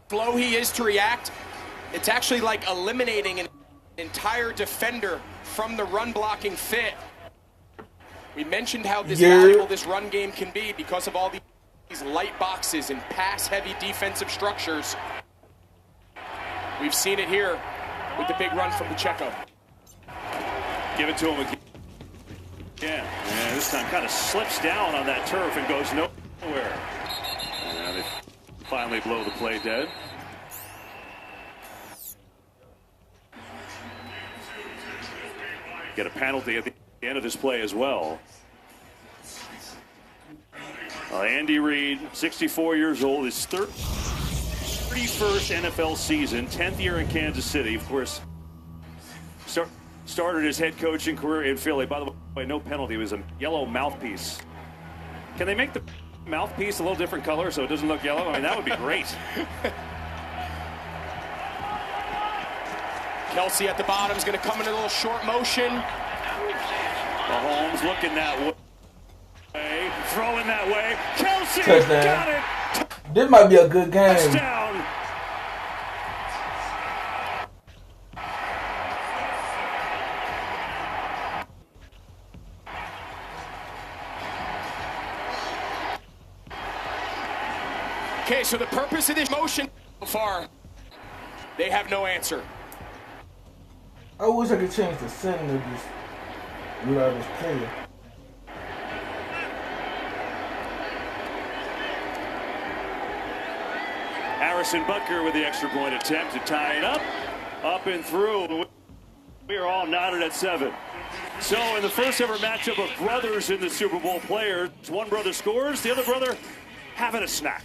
slow he is to react, it's actually like eliminating an entire defender from the run blocking fit. We mentioned how valuable this run game can be because of all these light boxes and pass-heavy defensive structures. We've seen it here with the big run from Pacheco. Give it to him again. And this time kind of slips down on that turf and goes nowhere. And they finally blow the play dead. Get a penalty at the end of this play as well. Andy Reid, 64 years old, his 31st NFL season, 10th year in Kansas City. Of course, started his head coaching career in Philly. By the way, no penalty. It was a yellow mouthpiece. Can they make the mouthpiece a little different color so it doesn't look yellow? I mean, that would be great. Kelsey at the bottom is going to come in a little short motion. Mahomes looking that way. Throwing that way. Kelsey touchdown. Got it. This might be a good game. Touchdown. Okay, so the purpose of this motion so far, they have no answer. I wish I could change the setting of this without this player. Harrison Butker with the extra point attempt to tie it up and through. We are all knotted at 7. So in the first ever matchup of brothers in the Super Bowl players, one brother scores, the other brother having a snack.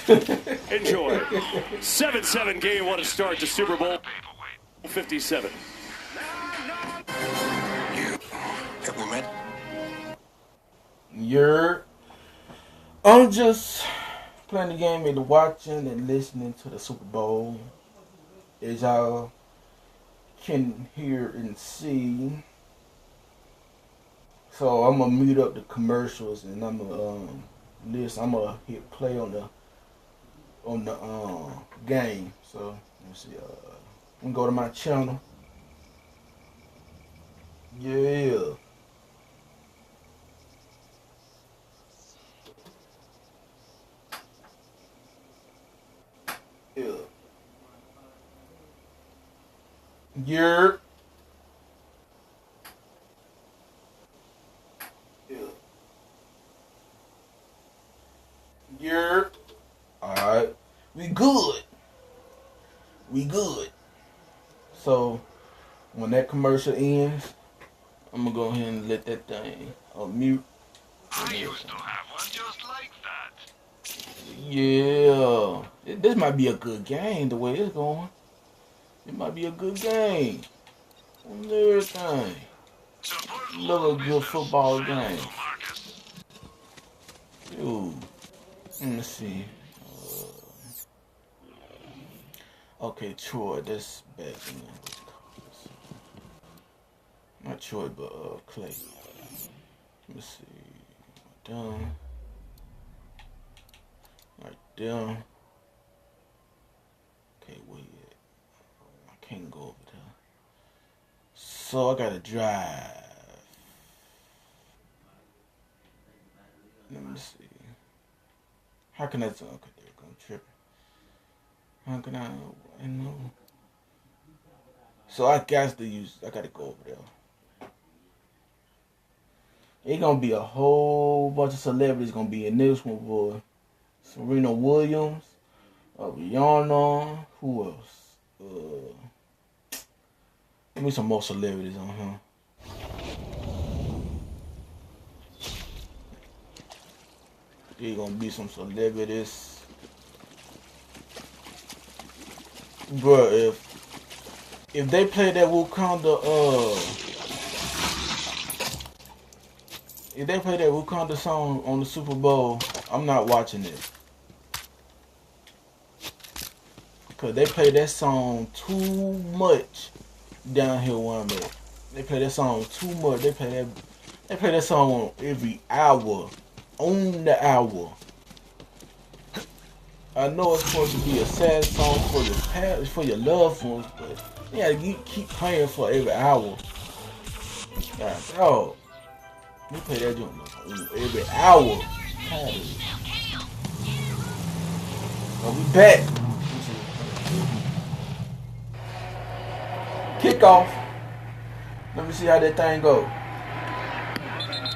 Enjoy. 7-7 game. What a start to Super Bowl 57. Have we met? I'm just playing the game and watching and listening to the Super Bowl. As y'all can hear and see. So I'm gonna mute up the commercials and I'm gonna listen. I'm gonna hit play on the game. So let's see. I'm gonna go to my channel. Yeah. Yeah. Alright. We good. So when that commercial ends, I'm gonna go ahead and let that thing mute. I used to have one just like that. Yeah. This might be a good game the way it's going. It might be a good game. On everything. Love a good football game. Dude. Let me see. Okay, Troy. That's bad. Not Troy, but Clay. Let me see. Down. Right down. Okay, wait. I can't go over there. So I gotta drive. Let me see. How can I do? Okay, there you go. I'm tripping. How can I know? So I gotta go over there. It's gonna be a whole bunch of celebrities gonna be in this one, boy. Serena Williams, Rihanna, who else? Give me some more celebrities on here. There's gonna be some celebrities. Bruh, if they play that Wakanda song on the Super Bowl, I'm not watching it. Cause they play that song too much down here where I'm at. They play that song too much. They play that song on every hour. On the hour. I know it's supposed to be a sad song for your loved ones, but you gotta keep playing for every hour. God, dog. We play that joint every hour. Are we back? Kickoff. Let me see how that thing goes.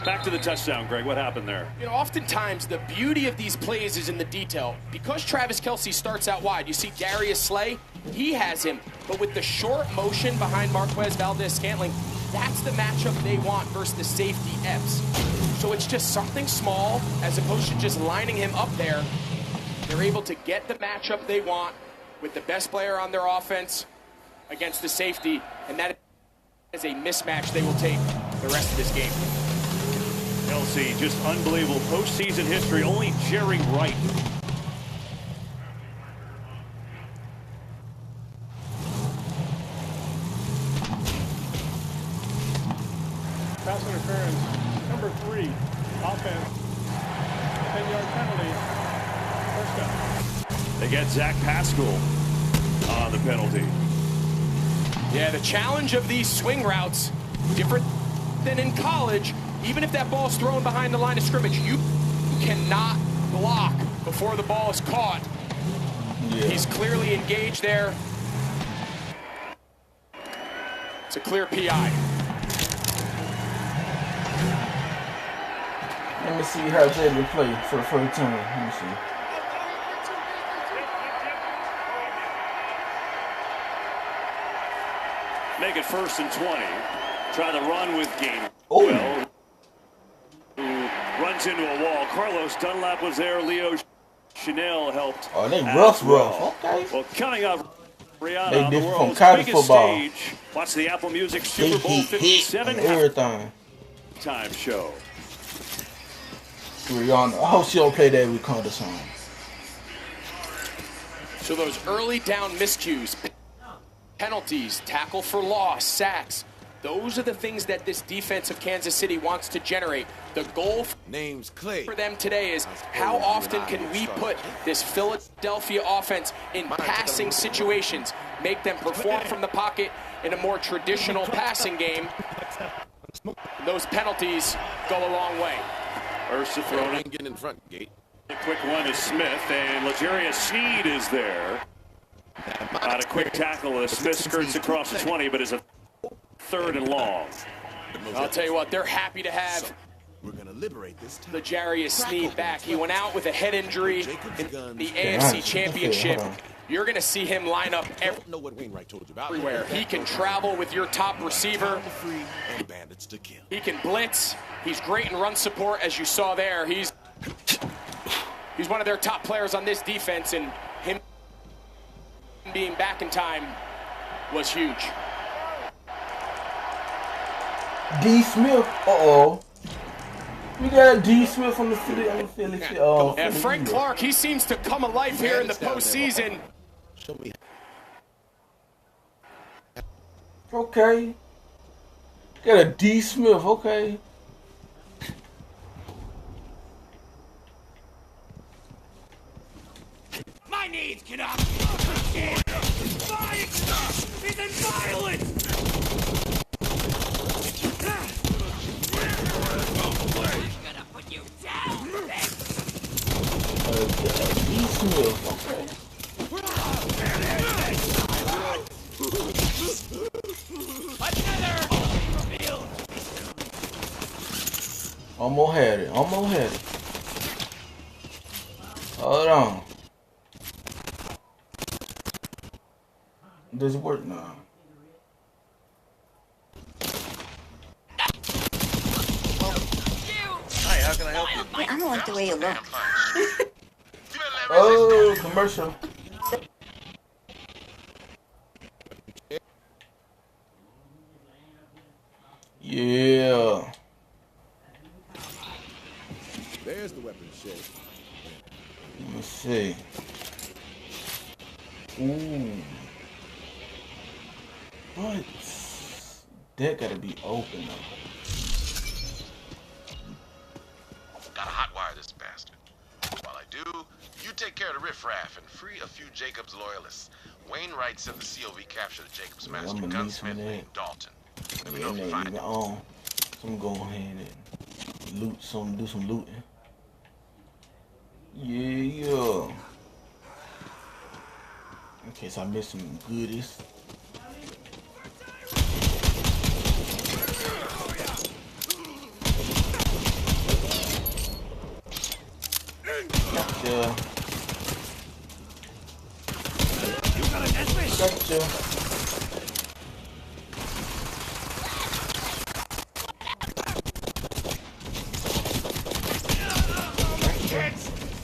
Back to the touchdown, Greg. What happened there? You know, oftentimes the beauty of these plays is in the detail. Because Travis Kelce starts out wide, you see Darius Slay, he has him. But with the short motion behind Marquez Valdez-Scantling, that's the matchup they want versus the safety Epps. So it's just something small as opposed to just lining him up there. They're able to get the matchup they want with the best player on their offense against the safety, and that is a mismatch they will take the rest of this game. Kelce, just unbelievable postseason history. Only Jerry Wright. Pass interference, number 3, offense, 10-yard penalty, first down. They get Zach Pascal on the penalty. Yeah, the challenge of these swing routes, different than in college. Even if that ball's thrown behind the line of scrimmage, you cannot block before the ball is caught. Yeah. He's clearly engaged there. It's a clear PI. Let me see how Jalen play for the first time. Let me see. Make it 1st and 20. Try to run with Gainer. Oh. Well, who runs into a wall. Carlos Dunlap was there. Leo Chanel helped. Oh, they rough. Okay. Well, coming up, Rihanna they on the different world's from college biggest football. stage. Watch the Apple Music Super Bowl 57 everything. Time show. Rihanna. I hope she don't play that Wakanda song. So those early down miscues, penalties, tackle for loss, sacks, those are the things that this defense of Kansas City wants to generate. The goal for them today is how often can we put this Philadelphia offense in passing situations, make them perform from the pocket in a more traditional passing game. Those penalties go a long way. Ursa throwing. Get in front, Gate. A quick one is Smith, and L'Jarius Sneed is there. Not a quick tackle as Smith skirts across the 20, but is a 3rd and long. I'll tell you what, they're happy to have L'Jarius Sneed back. He went out with a head injury in the AFC Championship. You're going to see him line up everywhere. He can travel with your top receiver. He can blitz. He's great in run support, as you saw there. He's one of their top players on this defense, and him being back in time was huge. D. Smith, we got D. Smith on the Philly. And Frank Clark, he seems to come alive here in the postseason. Okay. Got a D. Smith, okay. My needs cannot be appreciated. My stuff is in violence. Gonna put you down, D. Smith, okay. Almost had it. Hold on. Does it work now? Hi, how can I help you? I don't like the way you look. Oh, commercial. Yeah. There's the weapon shake. Let me see. Ooh. What? That gotta be open though. Gotta hotwire this bastard. While I do, you take care care of the riffraff and free a few Jacobs loyalists. Wainwright said the COV captured the Jacobs master gunsmith named Dalton. Let me know if you find him. So I'm going ahead and loot some, do some looting. Yeah. In case I missed some goodies. Gotcha. Gotcha.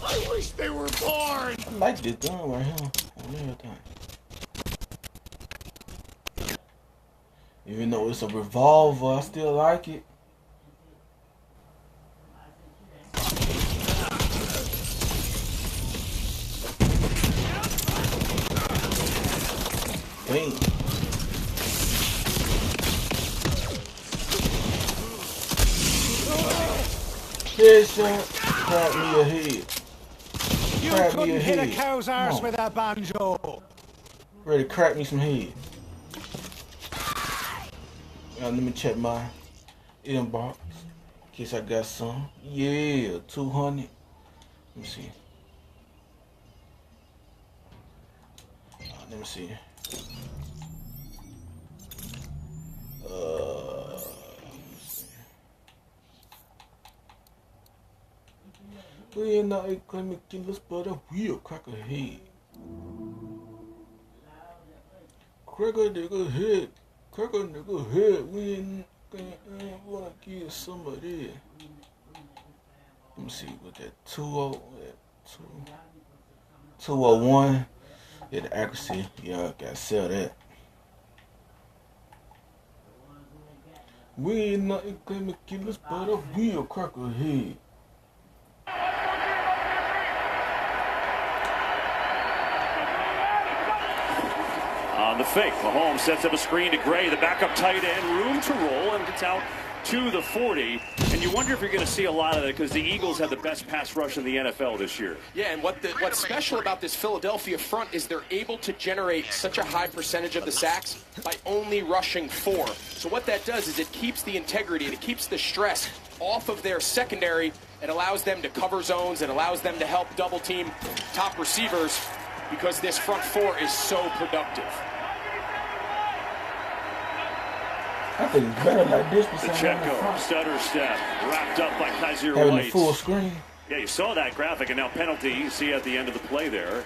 I wish they were born! I like this gun right here on everything. Even though it's a revolver, I still like it. Dang. Headshot. Crack me a head. You Crack me couldn't a hit a head. cow's arse Come on. with a banjo! Ready to crack me some head. Let me check my inbox in case I got some. Yeah, 200. Let me see. Let me see. We ain't not claiming killers, but a real cracker head. Cracker nigga head. Cracker nigga head. We ain't wanna get some of this. Let me see what that 201. Yeah, the accuracy. Yeah, I gotta sell that. We ain't nothing claiming killers, but a real cracker head. On the fake, Mahomes sets up a screen to Gray, the backup tight end, room to roll, and gets out to the 40. And you wonder if you're going to see a lot of it because the Eagles have the best pass rush in the NFL this year. Yeah, and what's special about this Philadelphia front is they're able to generate such a high percentage of the sacks by only rushing 4. So what that does is it keeps the integrity, it keeps the stress off of their secondary. It allows them to cover zones, it allows them to help double team top receivers because this front 4 is so productive. I think it's better like this. Pacheco, stutter step, wrapped up by Kaiser having White. the full screen. Yeah, you saw that graphic, and now penalty you see at the end of the play there. You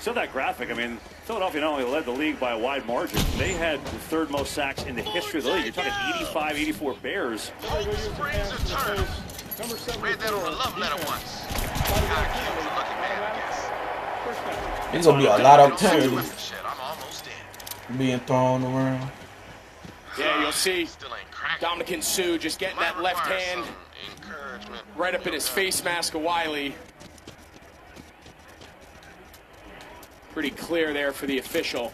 saw that graphic. I mean, Philadelphia not only led the league by a wide margin, they had the 3rd most sacks in the history of the league. You're talking 85, 84 Bears. Springs a turn. Read that on a love letter once. God kills a lucky man, I guess. There's gonna be a lot of turns Shit, I'm almost dead. being thrown around. Yeah, you'll see Still ain't cracking. Dominican Sue just getting that left hand Encouragement. right up in his face mask of Wiley. Pretty clear there for the official.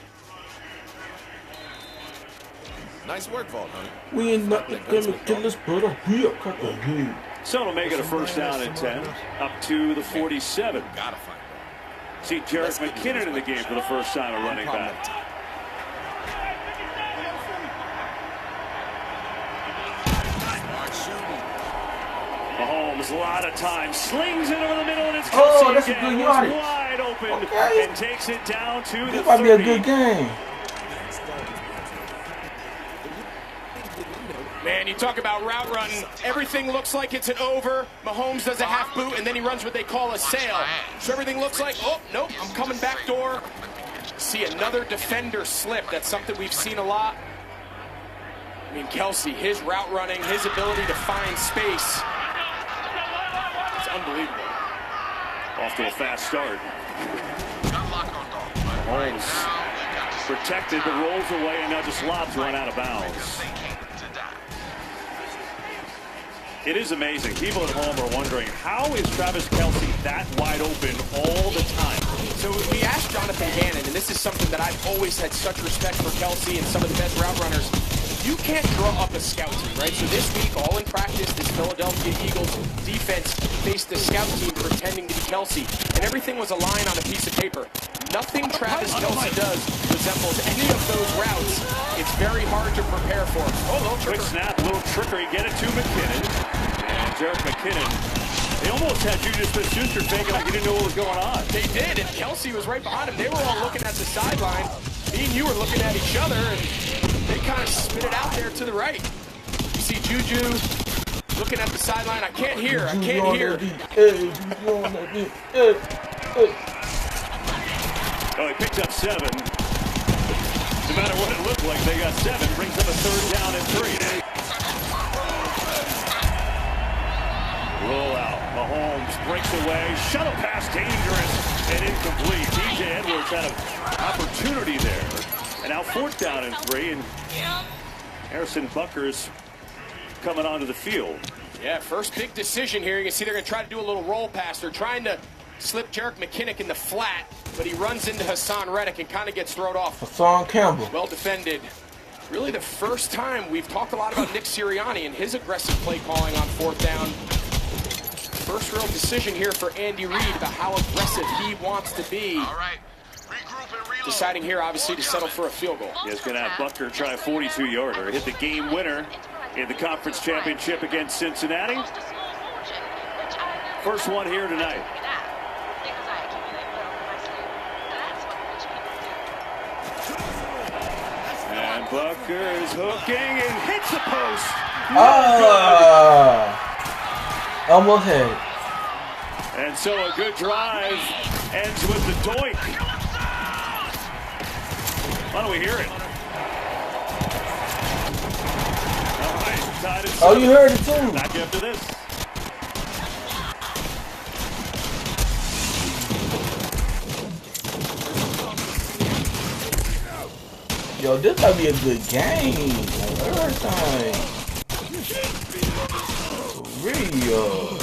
Nice work, Vault, honey. We ain't nothing gonna kill us, but a real cracker head. So it'll make it a first down and 10, up to the 47. Gotta find that. See Jarrett McKinnon in the game for the first time at running back. Mahomes, a lot of time, slings it over the middle, and it's Kelsey that's a again. good yardage. Wide open, Okay. and takes it down to the This might be a 30. good game. Man, you talk about route running. Everything looks like it's an over. Mahomes does a half boot, and then he runs what they call a sail. So everything looks like, oh, nope, I'm coming back door. See another defender slip. That's something we've seen a lot. I mean, Kelsey, his route running, his ability to find space. It's unbelievable. Off to a fast start. Mahomes protected, but rolls away, and now just lobs run out of bounds. It is amazing. People at home are wondering, how is Travis Kelsey that wide open all the time? So we asked Jonathan Gannon, and this is something that I've always had such respect for Kelsey and some of the best route runners. you can't draw up a scout team, right? So this week, all in practice, this Philadelphia Eagles defense faced the scout team pretending to be Kelsey, and everything was a line on a piece of paper. Nothing Travis Kelsey does resembles any of those routes. It's very hard to prepare for. Oh, little quick snap, little trickery, get it to McKinnon. And Jerick McKinnon, they almost had Juju Smith-Schuster faking like he didn't know what was going on. They did, and Kelsey was right behind him. They were all looking at the sideline. Me and you were looking at each other, and they kind of spit it out there to the right. You see Juju looking at the sideline. I can't hear. Oh, he picked up 7. No matter what it looked like, they got 7. Brings up a 3rd down and 3. Roll out. Mahomes breaks away. Shuttle pass dangerous and incomplete. DJ Edwards had an opportunity there. And now 4th down and 3. And Harrison Butker's coming onto the field. Yeah, first big decision here. You can see they're going to try to do a little roll pass. They're trying to slip Jerick McKinnon in the flat, but he runs into Hassan Reddick and kind of gets thrown off. Hassan Campbell. Well defended. Really the first time we've talked a lot about Nick Sirianni and his aggressive play calling on 4th down. First real decision here for Andy Reid about how aggressive he wants to be. All right. Regroup and reload. Deciding here, obviously, to settle for a field goal. He's going to have Butker try a 42-yarder. Hit the game winner in the conference championship against Cincinnati. First one here tonight. And Butker is hooking and hits the post. Almost had it. And so a good drive ends with the doink. Why don't we hear it? All right, tied at 7. Oh, you heard it too. Back after this. Yo, this might be a good game. Like everything. For real.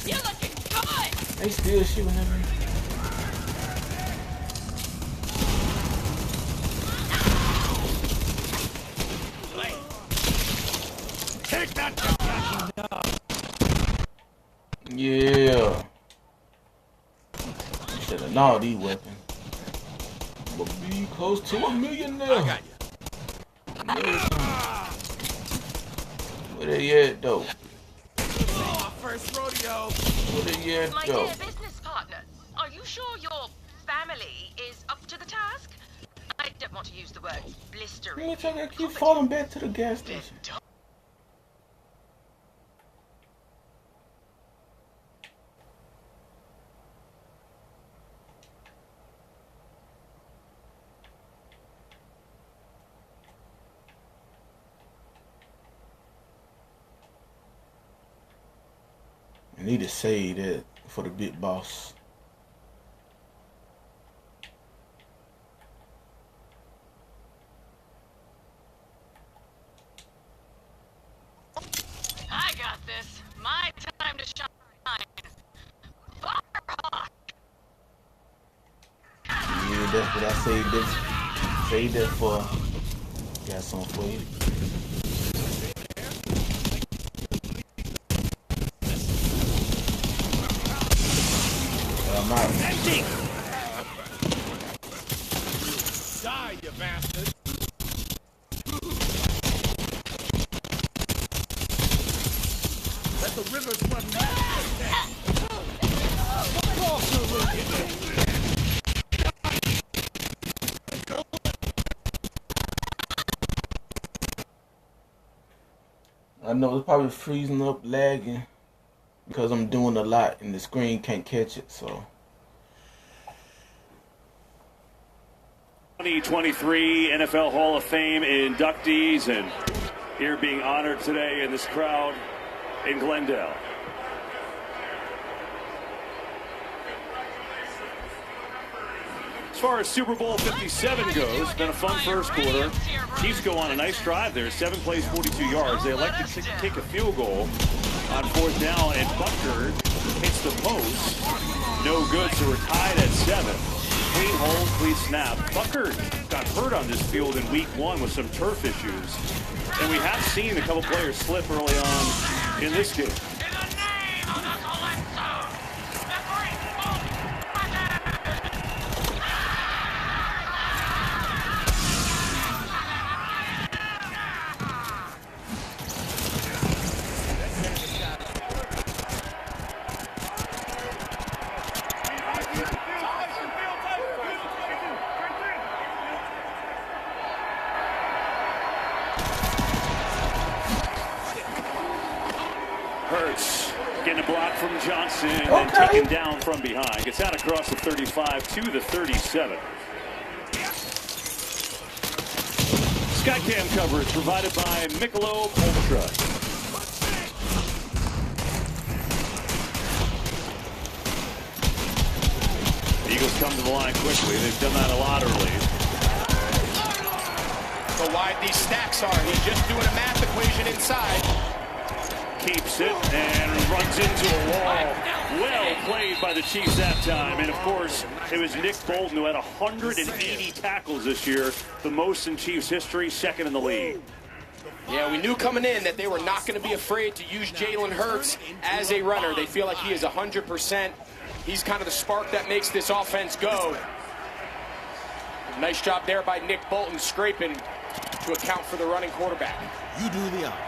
You're looking good. They still shooting at me. Take that. Yeah. Should have known these weapons. But be close to $1 million now. I got you. Where they at though? Oh, first rodeo. Where they at My though? dear business partner, are you sure your family is up to the task? I don't want to use the word blistering. Bitch, I gotta keep falling back to the gas station. I need to say that for the big boss. I got this. My time to shine. Firehawk. Yeah, that's what I saved it. Saved that for. Got something for you. I'm out. Empty. Die, you bastard. Let the rivers run mad. I know it's probably freezing up, lagging, because I'm doing a lot and the screen can't catch it, so. 2023 NFL Hall of Fame inductees, and here being honored today in this crowd in Glendale. As far as Super Bowl 57 goes, been a fun first quarter. Chiefs go on a nice drive there, 7 plays, 42 yards. They elected to kick a field goal on 4th down, and Butker hits the post. No good, so we're tied at 7. clean hold, clean snap. Bucker got hurt on this field in week 1 with some turf issues. And we have seen a couple players slip early on in this game. Hurts getting a block from Johnson and then taken down from behind. Gets out across the 35 to the 37. Skycam coverage provided by Michelob Ultra. The Eagles come to the line quickly. They've done that a lot early. How wide these stacks are. He's just doing a math equation inside. Keeps it and runs into a wall. Well played by the Chiefs that time. And, of course, it was Nick Bolton who had 180 tackles this year, the most in Chiefs history, second in the league. Yeah, we knew coming in that they were not going to be afraid to use Jalen Hurts as a runner. They feel like he is 100%. He's kind of the spark that makes this offense go. Nice job there by Nick Bolton, scraping to account for the running quarterback. You do the honor.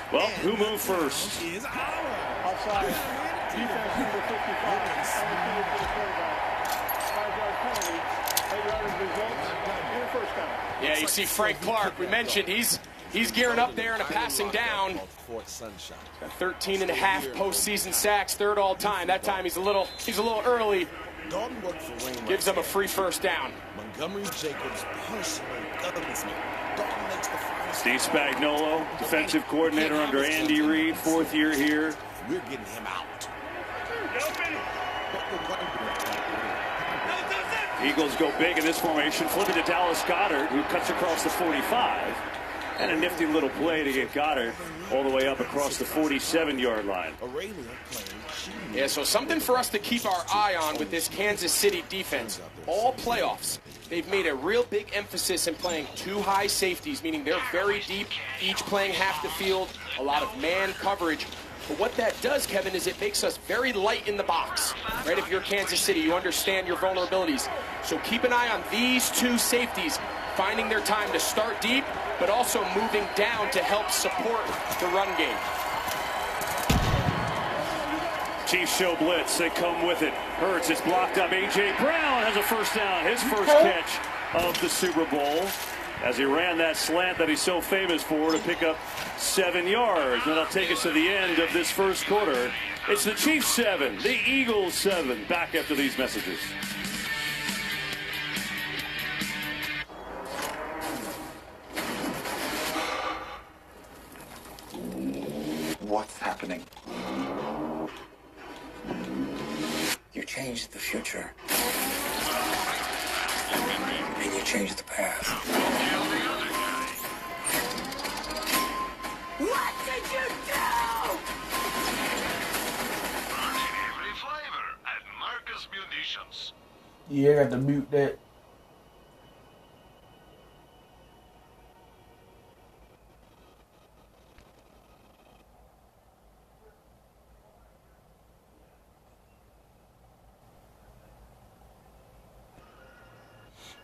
Well, who moved first? Outside. Defense number 55. Undefeated for the quarterback. 5-yard penalty. 8-yard results. In the first down. Yeah, you see Frank Clark. We mentioned he's gearing up there in a passing down. Got 13 and a half postseason sacks, third all time. That time he's a little early. Gives him a free first down. Montgomery Jacobs personally governs me. Dalton makes the final. Steve Spagnuolo, defensive coordinator under Andy Reid, 4th year here. We're getting him out. Eagles go big in this formation, flipping to Dallas Goedert, who cuts across the 45. And a nifty little play to get Goedert all the way up across the 47-yard line. Yeah, so something for us to keep our eye on with this Kansas City defense. All playoffs, they've made a real big emphasis in playing 2 high safeties, meaning they're very deep, each playing half the field, a lot of man coverage. But what that does, Kevin, is it makes us very light in the box, right? If you're Kansas City, you understand your vulnerabilities. So keep an eye on these 2 safeties, finding their time to start deep, but also moving down to help support the run game. Chiefs show blitz. They come with it. Hurts is blocked up. A.J. Brown has a first down. His first catch of the Super Bowl as he ran that slant that he's so famous for to pick up 7 yards. And that'll take us to the end of this first quarter. It's the Chiefs 7, the Eagles 7. Back after these messages. What's happening? You changed the future. And you changed the past. What did you do? Every flavor at Marcus Munitions. Yeah, I got to mute that.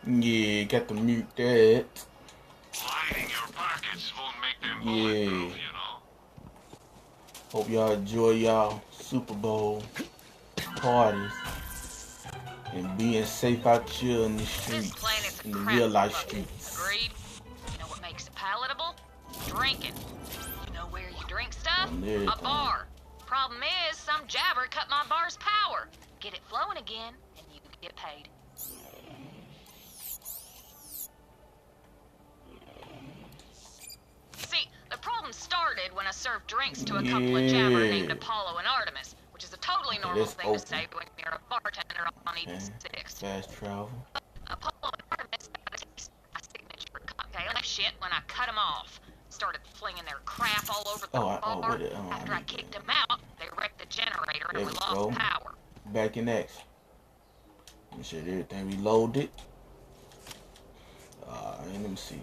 Yeah, got to mute that. Hiding your pockets won't make them bulletproof, you know. Hope y'all enjoy y'all Super Bowl parties and being safe out here in the streets, in the real life streets. Agreed. You know what makes it palatable? Drinking. You know where you drink stuff? A bar. Problem is, some jabber cut my bar's power. Get it flowing again, and you get paid. See, the problem started when I served drinks to a couple of jabbers named Apollo and Artemis, which is a totally totally normal thing to say when you're a bartender on E6. Fast travel. Apollo and Artemis got to taste my signature cocktail shit when I cut them off. Started flinging their crap all over the bar. After I kicked them out, they wrecked the generator and we lost power. Back in X. Let me sure everything reloaded. Let me see.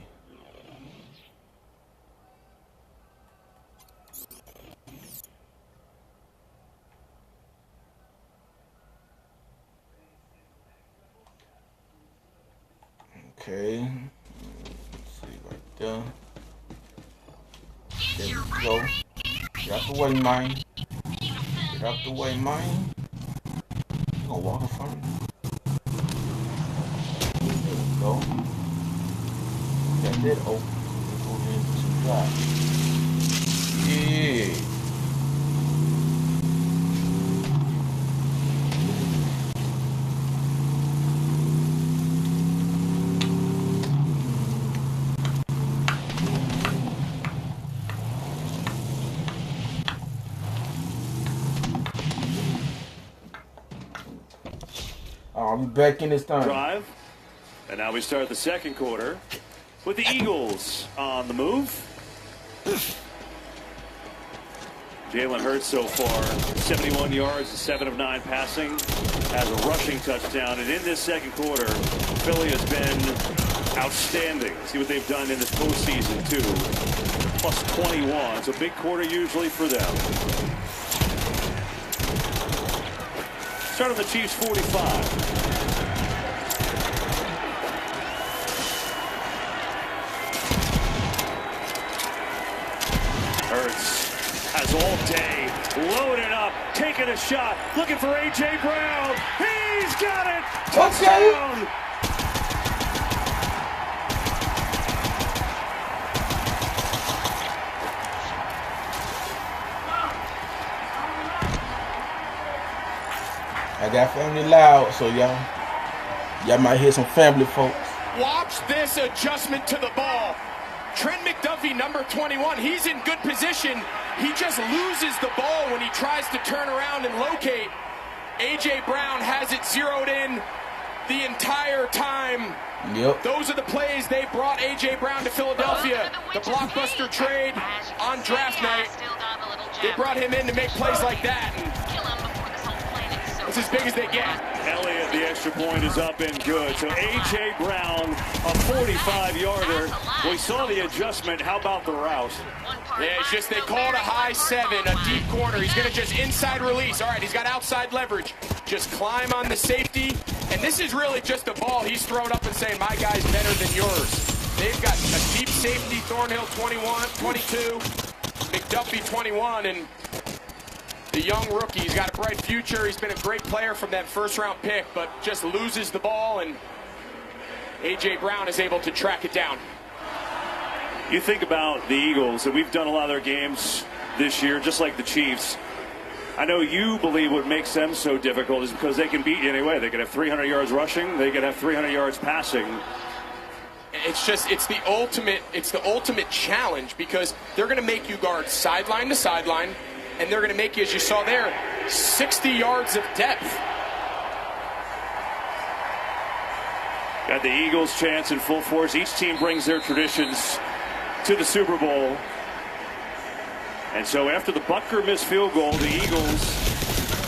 Okay. Let's see right there. There we go. Get out the way, man. Get out the way, man. You gonna walk in front of me? There we go. Got that open. Go ahead and put some drive. Yeah. I'll be back in this time. Drive. And now we start the second quarter with the Eagles on the move. Jalen Hurts so far, 71 yards, 7 of 9 passing, has a rushing touchdown. And in this second quarter, Philly has been outstanding. See what they've done in this postseason, too. Plus 21. It's a big quarter usually for them. Start on the Chiefs 45. Hurts has all day, loaded up, taking a shot, looking for A.J. Brown. He's got it! Touchdown! I got family loud, so y'all might hear some family folks. Watch this adjustment to the ball. Trent McDuffie, number 21, he's in good position. He just loses the ball when he tries to turn around and locate. A.J. Brown has it zeroed in the entire time. Yep. Those are the plays they brought A.J. Brown to Philadelphia. The blockbuster trade on draft night. They brought him in to make plays like that. And it's as big as they get. Elliott, the extra point is up and good. So A.J. Brown, a 45-yarder. We saw the adjustment. How about the route? Yeah, it's just they called a high 7, a deep corner. He's going to just inside release. All right, he's got outside leverage. Just climb on the safety. And this is really just a ball he's throwing up and saying, my guy's better than yours. They've got a deep safety, Thornhill 21, 22, McDuffie 21, and the young rookie, he's got a bright future. He's been a great player from that first-round pick, but just loses the ball, and A.J. Brown is able to track it down. You think about the Eagles, and we've done a lot of their games this year, just like the Chiefs. I know you believe what makes them so difficult is because they can beat you anyway. They can have 300 yards rushing. They can have 300 yards passing. It's the ultimate challenge because they're going to make you guard sideline to sideline, and they're going to make you, as you saw there, 60 yards of depth. Got the Eagles' chance in full force. Each team brings their traditions to the Super Bowl. And so after the Butker missed field goal, the Eagles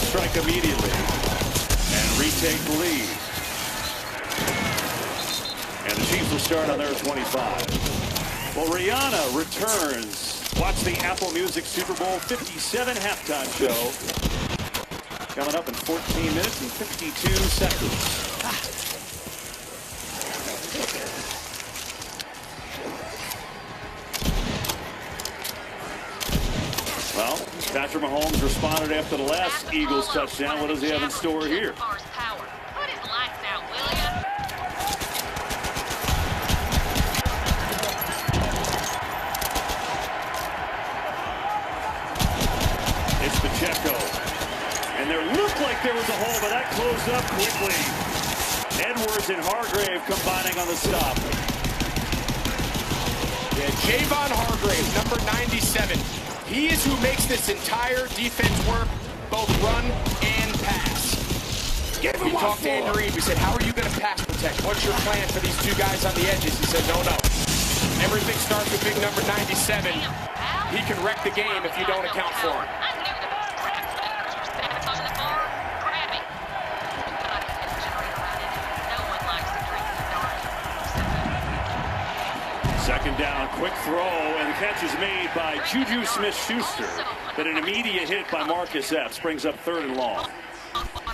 strike immediately and retake the lead. And the Chiefs will start on their 25. Well, Rihanna returns. Watch the Apple Music Super Bowl 57 halftime show. Coming up in 14 minutes and 52 seconds. Well, Patrick Mahomes responded after the last Eagles touchdown. What does he have in store here? Put his lights out, will ya? It's Pacheco. And there looked like there was a hole, but that closed up quickly. Edwards and Hargrave combining on the stop. Yeah, Javon Hargrave, number 97. He is who makes this entire defense work, both run and pass. We talked to Andy Reid. We said, how are you going to pass protect? What's your plan for these two guys on the edges? He said, no. Everything starts with big number 97. He can wreck the game if you don't account for him. Second down, quick throw, and the catch is made by Juju Smith-Schuster. But an immediate hit by Marcus Epps brings up 3rd and long.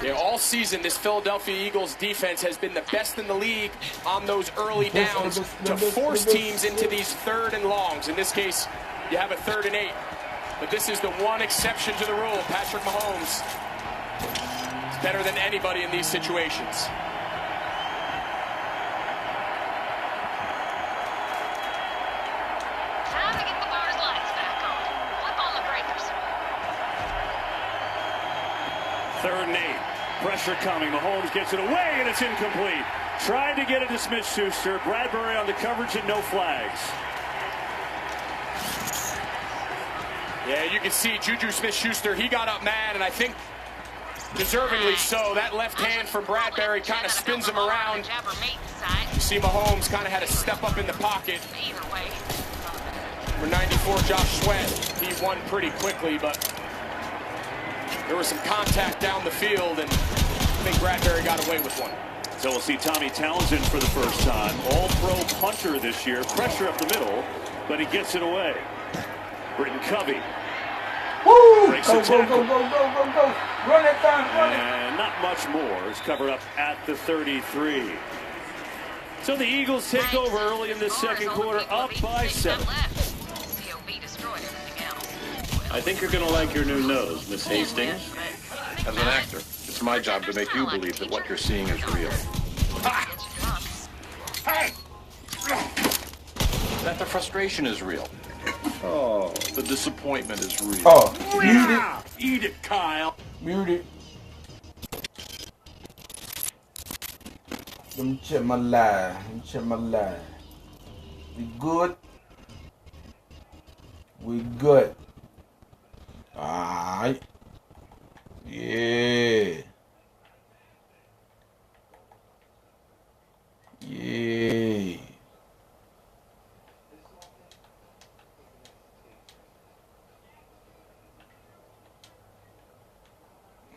Yeah, all season, this Philadelphia Eagles defense has been the best in the league on those early downs to force teams into these 3rd and longs. In this case, you have a 3rd and 8. But this is the one exception to the rule. Patrick Mahomes is better than anybody in these situations. Time to get the bar's lights back on. Flip on the breakers. 3rd and 8. Pressure coming. Mahomes gets it away, and it's incomplete. Tried to get it to Smith-Schuster. Bradbury on the coverage and no flags. Yeah, you can see Juju Smith-Schuster, he got up mad, and I think deservingly so. That left hand from Bradbury kind of spins him around. You see Mahomes kind of had to step up in the pocket. Number 94, Josh Sweat, he won pretty quickly, but there was some contact down the field, and I think Bradbury got away with one. So we'll see Tommy Townsend for the first time. All-pro punter this year. Pressure up the middle, but he gets it away. Britton Covey. Woo! Breaks Go. the tackle. Run that time, run it. And not much more is covered up at the 33. So the Eagles take over early in this second quarter, up by 7. I think you're going to like your new nose, Miss Hastings. As an actor, it's my job to make you believe that what you're seeing is real. Hey! That the frustration is real. Oh, the disappointment is real. Oh, mute it. Eat it, Kyle. Mute it. Let me check my line. We good? We good. Alright. Yeah.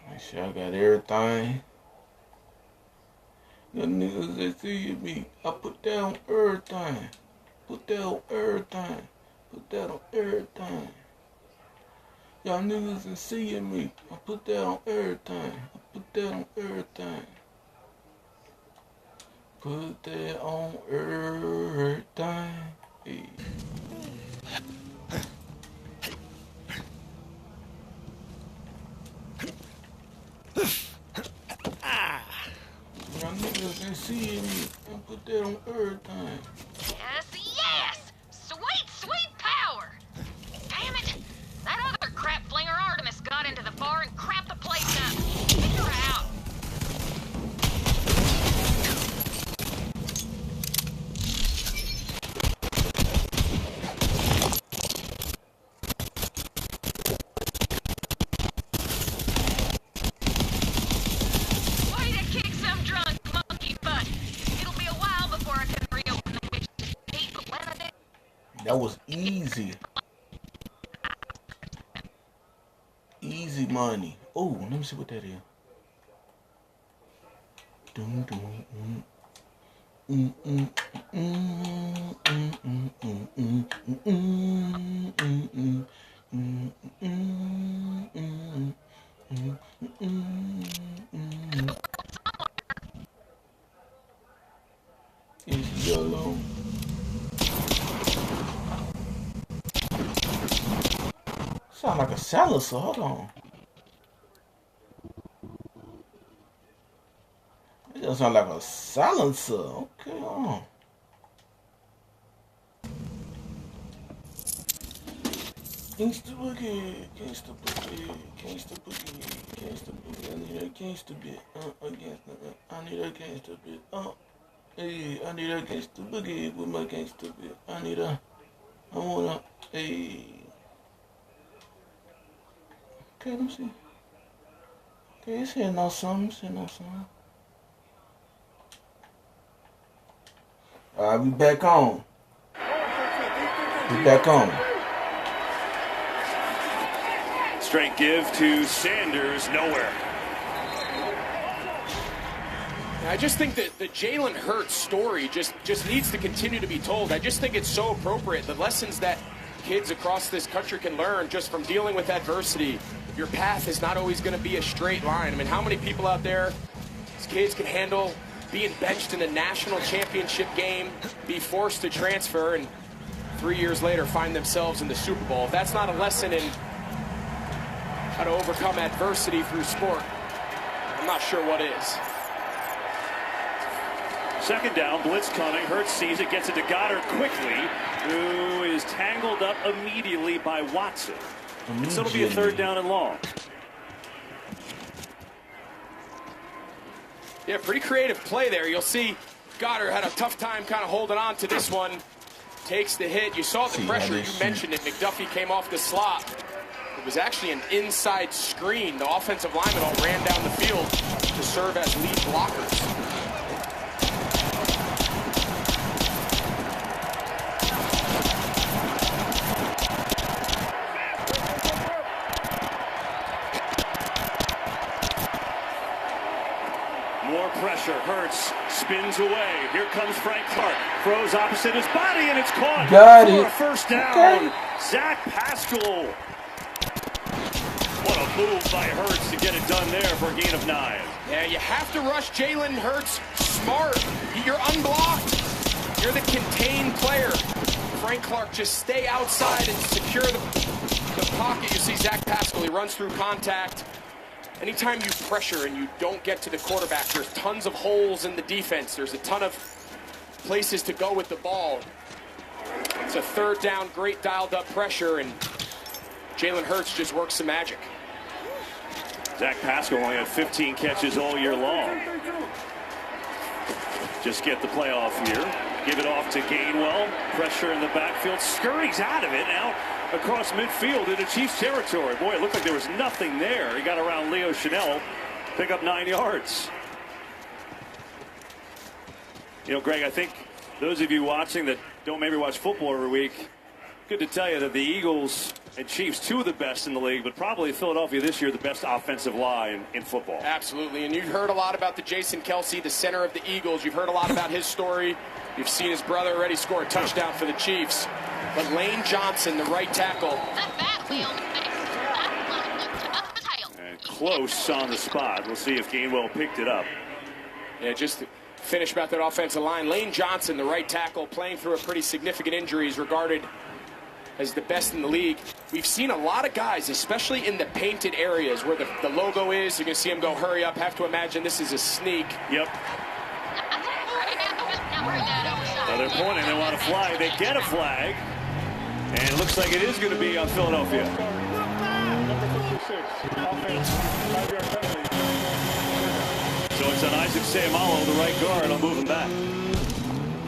Make sure I got everything. The niggas that see me, I put that on everything. Put that on everything. Y'all niggas that see me, I put that on everything. Put that on everything. Hey. Y'all niggas that see me, I put that on everything. Yes! Sweet power! Damn it! That other crap flinger Artemis got into the bar and crapped the place up. Figure it out. Way to kick some drunk monkey butt. It'll be a while before I can reopen the gate, but when I did... That was easy. Easy money. Oh, let me see what that is. It's yellow. Sound like a silencer. Hold on. It doesn't sound like a silencer. Okay, hold on. Gangsta boogie, gangsta boogie, gangsta boogie, gangsta boogie. I need a gangsta bit. I need a gangsta bit. Hey, I need a gangsta boogie with my gangsta bit. I wanna, hey. Okay, let me see. Okay, he's hitting on something. He's hitting on something. All right, we back on. We back on. Straight give to Sanders, nowhere. I just think that the Jalen Hurts story just needs to continue to be told. I just think it's so appropriate. The lessons that kids across this country can learn just from dealing with adversity. Your path is not always going to be a straight line. I mean, how many people out there, these kids can handle being benched in a national championship game, be forced to transfer, and 3 years later find themselves in the Super Bowl? If that's not a lesson in how to overcome adversity through sport, I'm not sure what is. Second down, blitz coming. Hurts sees it, gets it to Goddard quickly, who is tangled up immediately by Watson. So it'll be a third down and long. Yeah, pretty creative play there. You'll see Goddard had a tough time kind of holding on to this one. Takes the hit. You saw the pressure. You mentioned it. McDuffie came off the slot. It was actually an inside screen. The offensive linemen all ran down the field to serve as lead blockers. Pressure. Hurts spins away. Here comes Frank Clark. Throws opposite his body, and it's caught for a first down. Okay. Zach Pascal. What a move by Hurts to get it done there for a gain of 9. Yeah, you have to rush Jalen Hurts smart. You're unblocked. You're the contained player. Frank Clark, just stay outside and secure the pocket. You see Zach Pascal, he runs through contact. Anytime you pressure and you don't get to the quarterback, there's tons of holes in the defense. There's a ton of places to go with the ball. It's a third down, great dialed up pressure, and Jalen Hurts just works some magic. Zach Pascal only had 15 catches all year long. Just get the playoff here. Give it off to Gainwell. Pressure in the backfield. Scurries out of it now. Across midfield into Chiefs territory. Boy, it looked like there was nothing there. He got around Leo Chanel, pick up 9 yards. You know, Greg, I think those of you watching that don't maybe watch football every week, good to tell you that the Eagles and Chiefs, two of the best in the league, but probably Philadelphia this year, the best offensive line in football. Absolutely, and you've heard a lot about the Jason Kelce, the center of the Eagles. You've heard a lot about his story. You've seen his brother already score a touchdown for the Chiefs. But Lane Johnson, the right tackle. And close on the spot. We'll see if Gainwell picked it up. Yeah, just to finish about that offensive line. Lane Johnson, the right tackle, playing through a pretty significant injury, is regarded as the best in the league. We've seen a lot of guys, especially in the painted areas where the logo is. You're going to see him go, hurry up. Have to imagine this is a sneak. Yep. Well, they're pointing. They want a flag. They get a flag. And it looks like it is going to be on Philadelphia. So it's on Isaac Seumalo, the right guard. I'll move him back.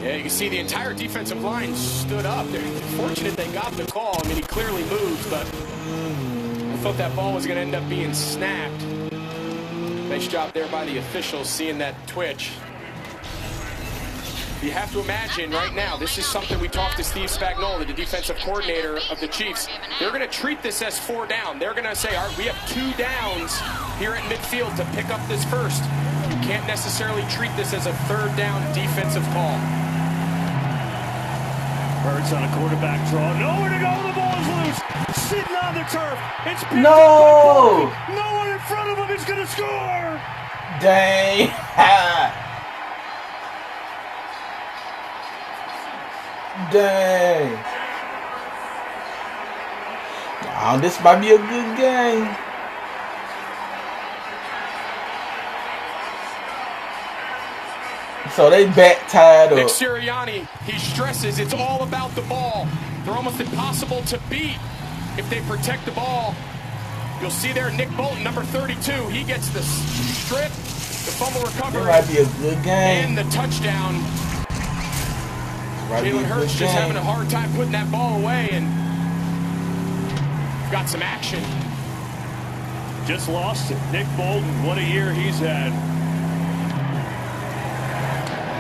Yeah, you can see the entire defensive line stood up. They're fortunate they got the call. I mean, he clearly moved, but I thought that ball was going to end up being snapped. Nice job there by the officials seeing that twitch. You have to imagine right now, this is something we talked to Steve Spagnuolo, the defensive coordinator of the Chiefs. They're going to treat this as 4 down. They're going to say, all right, we have 2 downs here at midfield to pick up this first. You can't necessarily treat this as a 3rd down defensive call. Hurts on a quarterback draw. Nowhere to go. The ball is loose. Sitting on the turf. It's picked no! up. No one in front of him is going to score. Dang. Dang. Oh, this might be a good game. So they back tied up. Nick Sirianni, he stresses it's all about the ball. They're almost impossible to beat if they protect the ball. You'll see there Nick Bolton, number 32. He gets the strip, the fumble recovery. It might be a good game. And the touchdown. Jalen Hurts just having a hard time putting that ball away, and got some action. just lost it. Nick Bolton, what a year he's had.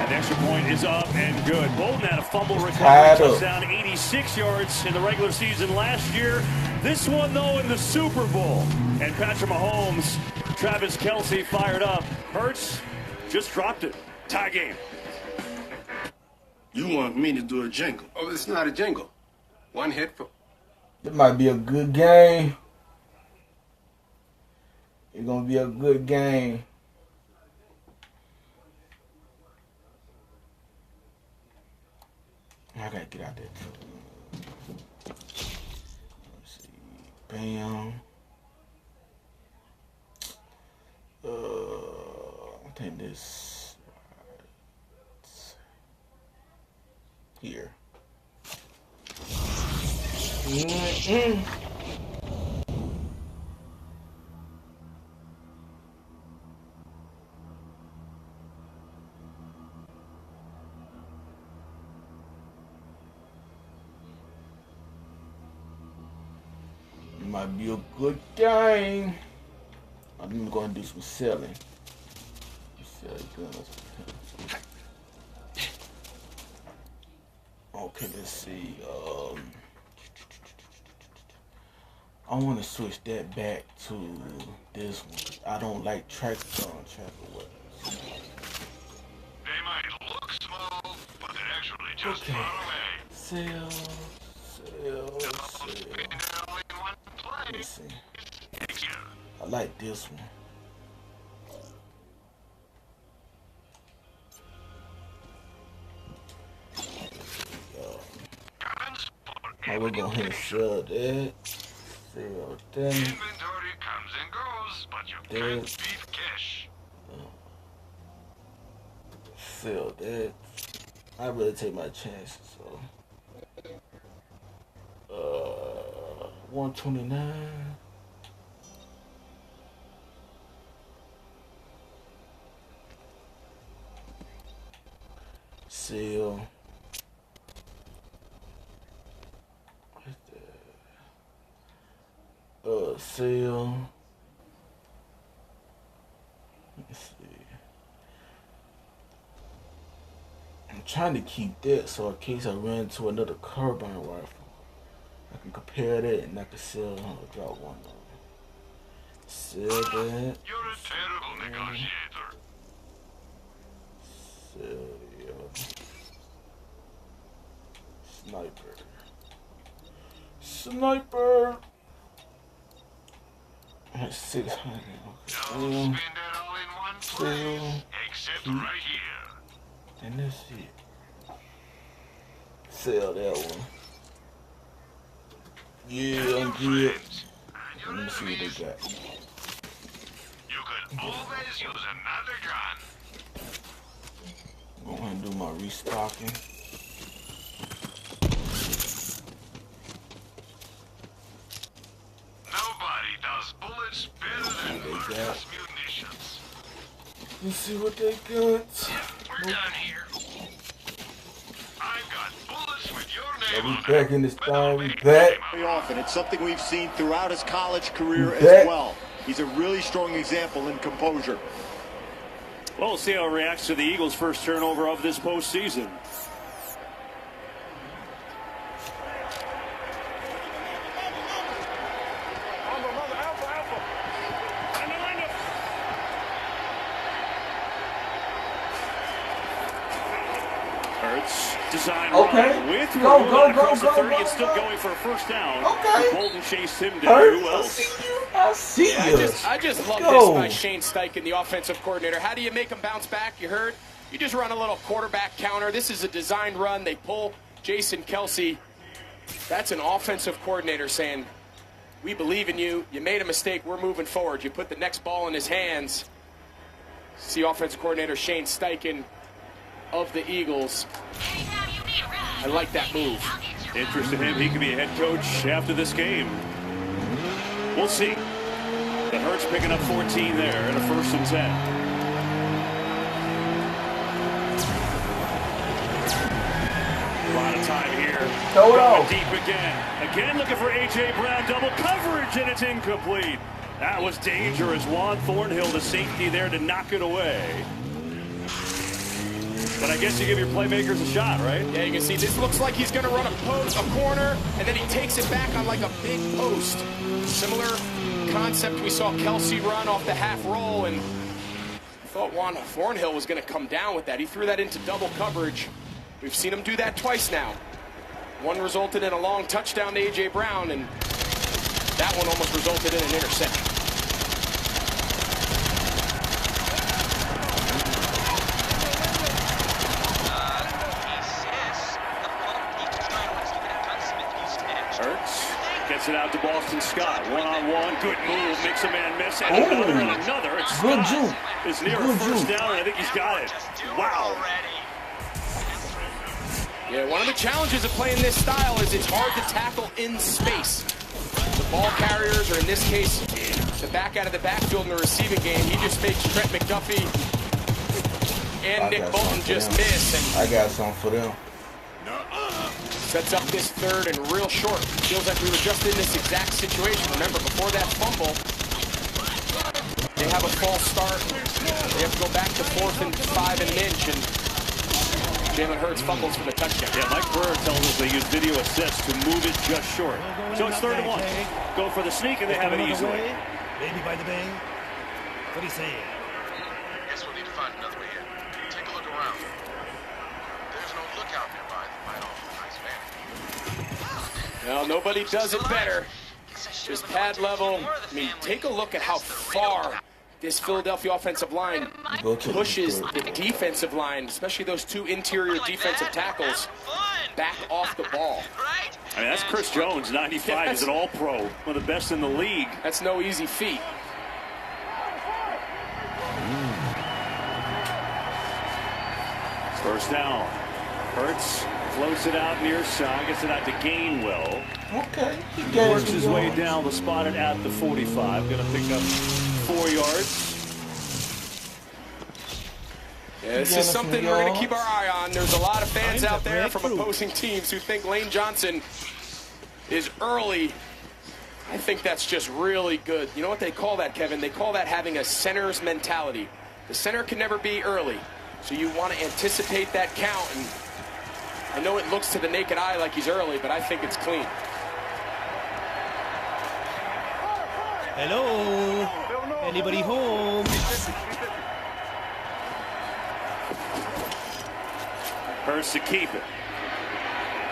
And the extra point is up and good. Bolton had a fumble recovery touchdown, 86 yards in the regular season last year. This one, though, in the Super Bowl. And Patrick Mahomes, Travis Kelce fired up. Hurts just dropped it. Tie game. You want me to do a jingle? Oh, it's not a jingle. One hit for... It might be a good game. It's going to be a good game. I got to get out there. Let's see. Bam. I think this... Here. It might be a good game. I'm going to do some selling. Sell guns. Okay, let's see. I want to switch that back to this one. I don't like tracker weapons. They might look small, but they're actually just far away. Sell. Let's see. I like this one. I will go ahead and sell that. Sell that. Inventory comes and goes, but you can't beat cash. Sell that. I really take my chances, so 129. Sell. Sell. Let's see. I'm trying to keep that so in case I run into another carbine rifle, I can compare that and I can sell or drop one of them. Sell that. You're a terrible negotiator. Sell, yeah. Sniper. That's 600. Don't spend it all in one place, except right here. And that's it. Sell that one. Yeah, I'm good. Let me see what they got. You could always use another gun. I'm going to do my restocking. Nobody does bullets better than murderous munitions. Let's see what they got. We're done here. I've got bullets with your name on We back in this time. We back. Very often. It's something we've seen throughout his college career as well. He's a really strong example in composure. Well, we'll see how it reacts to the Eagles' first turnover of this postseason. Design with go, across the 30 and still going for a first down. Okay. Bolton chased him down. Who else? I see you. I just love this by Shane Steichen, the offensive coordinator. How do you make them bounce back? You heard? You just run a little quarterback counter. This is a designed run. They pull Jason Kelce. That's an offensive coordinator saying, we believe in you. You made a mistake. We're moving forward. You put the next ball in his hands. See offensive coordinator Shane Steichen of the Eagles. I like that move. Interest in him, he could be a head coach after this game. We'll see. The Hurts picking up 14 there and a 1st and 10. A lot of time here. Going deep again. Again looking for A.J. Brown. Double coverage and it's incomplete. That was dangerous. Juan Thornhill, the safety there to knock it away. But I guess you give your playmakers a shot, right? Yeah, you can see this looks like he's going to run a post, a corner, and then he takes it back on like a big post. Similar concept we saw Kelsey run off the half roll, and I thought Juan Thornhill was going to come down with that. He threw that into double coverage. We've seen him do that twice now. One resulted in a long touchdown to A.J. Brown, and that one almost resulted in an interception. Gets it out to Boston Scott. One-on-one. Good move. Makes a man miss. And another. It's good Scott is near a first down, and I think he's got it. Wow. Yeah, one of the challenges of playing this style is it's hard to tackle in space. The ball carriers, or in this case, the back out of the backfield in the receiving game, he just makes Trent McDuffie and Nick Bolton just miss. And I got something for them. Sets up this third and real short. Feels like we were just in this exact situation. Remember, before that fumble, they have a false start. They have to go back to 4th and 5 and an inch, and Jalen Hurts fumbles for the touchdown. Yeah, Mike Brewer tells us they use video assist to move it just short. So it's 3rd and 1. Go for the sneak, and they have it easily. Baby by the bay. What do you say? Guess we'll need to find another way in. Take a look around. There's no lookout nearby that might offer a nice vantage. Well, nobody does it better. Just pad level. I mean, take a look at how far this Philadelphia offensive line pushes the defensive line, especially those two interior defensive tackles, back off the ball. I mean, that's Chris Jones, 95, is an all-pro, one of the best in the league. That's no easy feat. First down. Hurts floats it out near side, gets it out to Gainwell. Okay. He works his way down to spot it at the 45. Going to pick up 4 yards. Yeah, this is something we're going to keep our eye on. There's a lot of fans out there from opposing teams who think Lane Johnson is early. I think that's just really good. You know what they call that, Kevin? They call that having a center's mentality. The center can never be early, so you want to anticipate that count. And I know it looks to the naked eye like he's early, but I think it's clean. Hello? Anybody home? Hurts to keep it.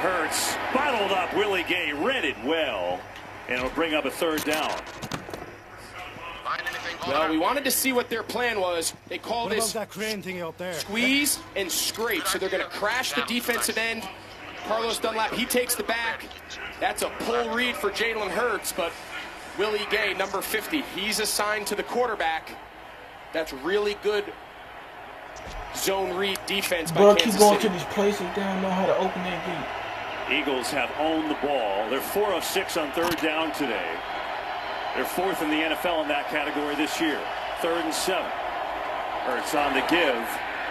Hurts bottled up. Willie Gay read it well, and it'll bring up a 3rd down. Well, we wanted to see what their plan was. They call this that crane thingy up there? Squeeze and scrape. So they're going to crash the defensive end. Carlos Dunlap, he takes the back. That's a pull read for Jalen Hurts, but Willie Gay, number 50, he's assigned to the quarterback. That's really good zone read defense by Kansas Keep going City. to these places. They don't know how to open that gate. Eagles have owned the ball. They're 4 of 6 on 3rd down today. They're 4th in the NFL in that category this year. 3rd and 7. Hurts on the give.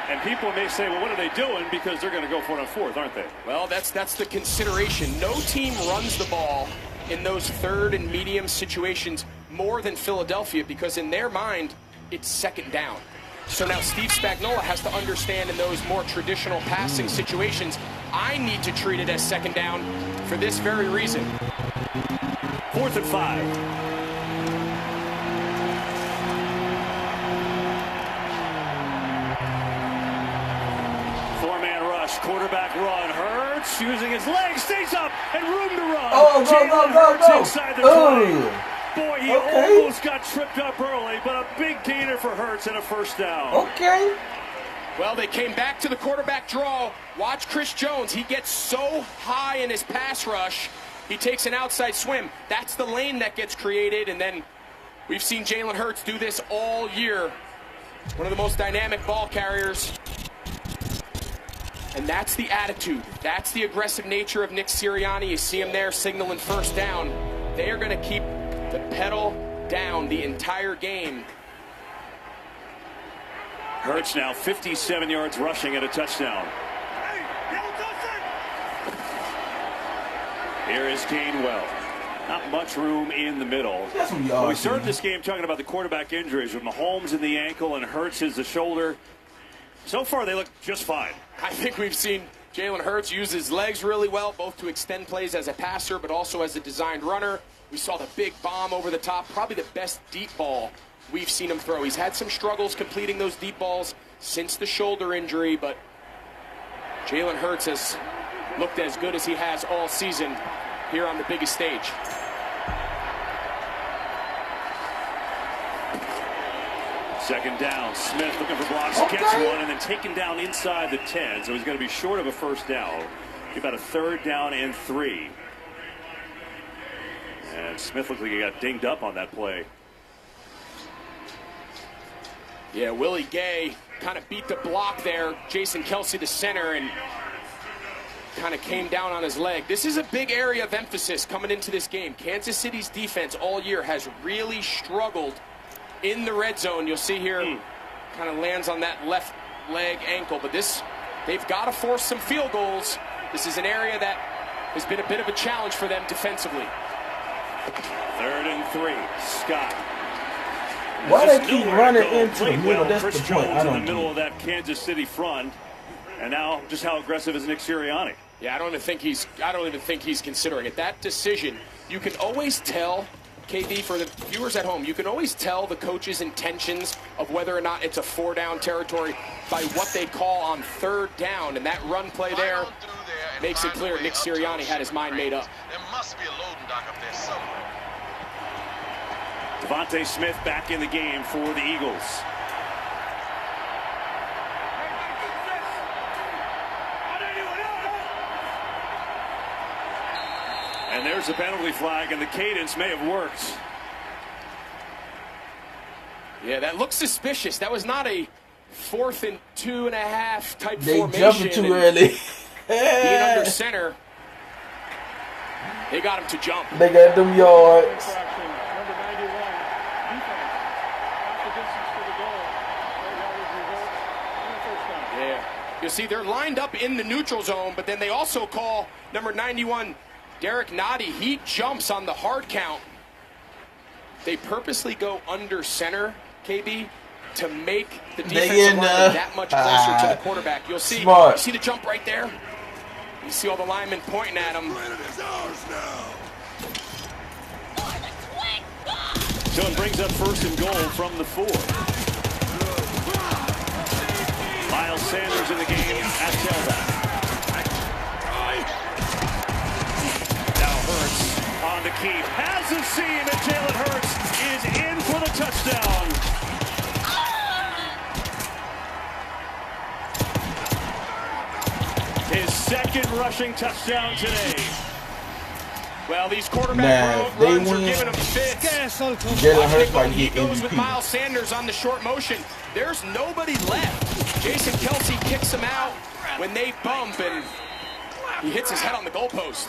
And people may say, well, what are they doing? Because they're going to go for it on 4th, aren't they? Well, that's the consideration. No team runs the ball in those 3rd and medium situations more than Philadelphia, because in their mind, it's 2nd down. So now Steve Spagnuolo has to understand in those more traditional passing situations, I need to treat it as 2nd down for this very reason. 4th and 5. Four-man rush, quarterback run. Hurts using his legs, stays up, and room to run. Oh, go. Inside the 20. Boy, he almost got tripped up early, but a big gainer for Hurts and a 1st down. Okay. Well, they came back to the quarterback draw. Watch Chris Jones. He gets so high in his pass rush, he takes an outside swim. That's the lane that gets created, and then we've seen Jalen Hurts do this all year. One of the most dynamic ball carriers. And that's the attitude. That's the aggressive nature of Nick Sirianni. You see him there signaling 1st down. They are going to keep the pedal down the entire game. Hurts now 57 yards rushing at a touchdown. Here is Gainwell. Not much room in the middle. Well, we started this game talking about the quarterback injuries with Mahomes in the ankle and Hurts is the shoulder. So far, they look just fine. I think we've seen Jalen Hurts use his legs really well, both to extend plays as a passer, but also as a designed runner. We saw the big bomb over the top, probably the best deep ball we've seen him throw. He's had some struggles completing those deep balls since the shoulder injury, but Jalen Hurts has looked as good as he has all season here on the biggest stage. Second down, Smith looking for blocks, gets one, and then taken down inside the 10, so he's going to be short of a first down. About a 3rd down and 3. And Smith looked like he got dinged up on that play. Yeah, Willie Gay kind of beat the block there. Jason Kelsey, the center, and kind of came down on his leg. This is a big area of emphasis coming into this game. Kansas City's defense all year has really struggled in the red zone. You'll see here, kind of lands on that left leg ankle. But they've got to force some field goals. This is an area that has been a bit of a challenge for them defensively. 3rd and 3, Scott. Why they keep running into the middle? That's Chris the point. Jones I don't in the middle of that Kansas City front, and now just how aggressive is Nick Sirianni? Yeah, I don't even think he's considering it. That decision, you can always tell, KB, for the viewers at home, you can always tell the coach's intentions of whether or not it's a 4-down territory by what they call on 3rd down, and that run play there makes it clear Nick Sirianni had his mind made up. There must be a loading dock up there somewhere. Devontae Smith back in the game for the Eagles. And there's a penalty flag, and the cadence may have worked. Yeah, that looks suspicious. That was not a 4th and 2.5 type they formation. They jumping too early. Being under center, they got him to jump. They got them yards. Yeah, you'll see they're lined up in the neutral zone, but then they also call number 91, Derek Noddy. He jumps on the hard count. They purposely go under center, KB, to make the defensive line that much closer to the quarterback. You'll see, you see the jump right there? You see all the linemen pointing at him. So it brings up 1st and goal from the 4. Miles Sanders in the game at tailback. Now Hurts on the keep. Has the seam, and Jalen Hurts is in for the touchdown. His 2nd rushing touchdown today. Well, these quarterback runs are giving him fits. Jalen Hurts might He get goes MVP. with Miles Sanders on the short motion. There's nobody left. Jason Kelsey kicks him out when they bump, and he hits his head on the goalpost.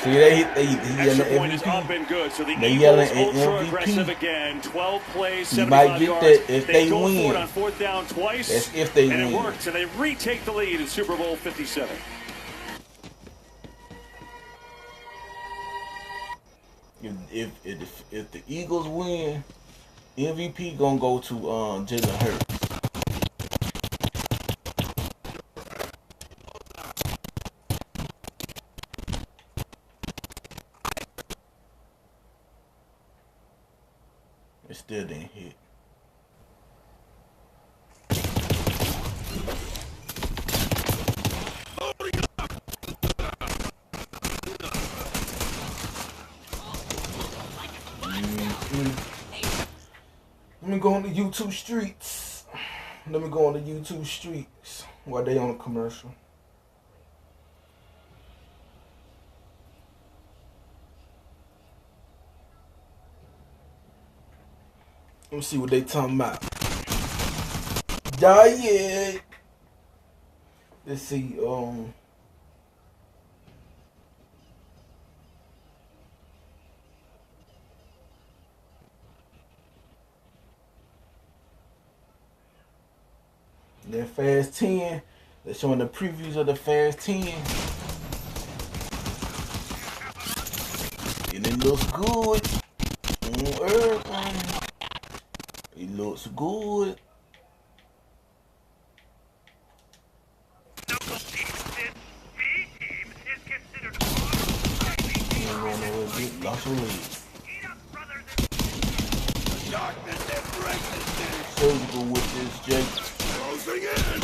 See, they Extra yelling point is up MVP. and good. So the They Eagles yelling ultra aggressive MVP. again. 12 plays, You 75 might get yards. that if they go for win. it on 4th down twice. That's if they and win. it works, and they retake the lead in Super Bowl 57. If the Eagles win, MVP gonna go to Jalen Hurts. It still didn't hit. Let me go on the YouTube streets. Let me go on the YouTube streets while they on the commercial. Let me see what they talking about. Yeah. Let's see. That Fast 10. They're showing the previews of the Fast 10. And it looks good on everything. It looks good. Lost your lead. Surgical with this, Jake. Closing in.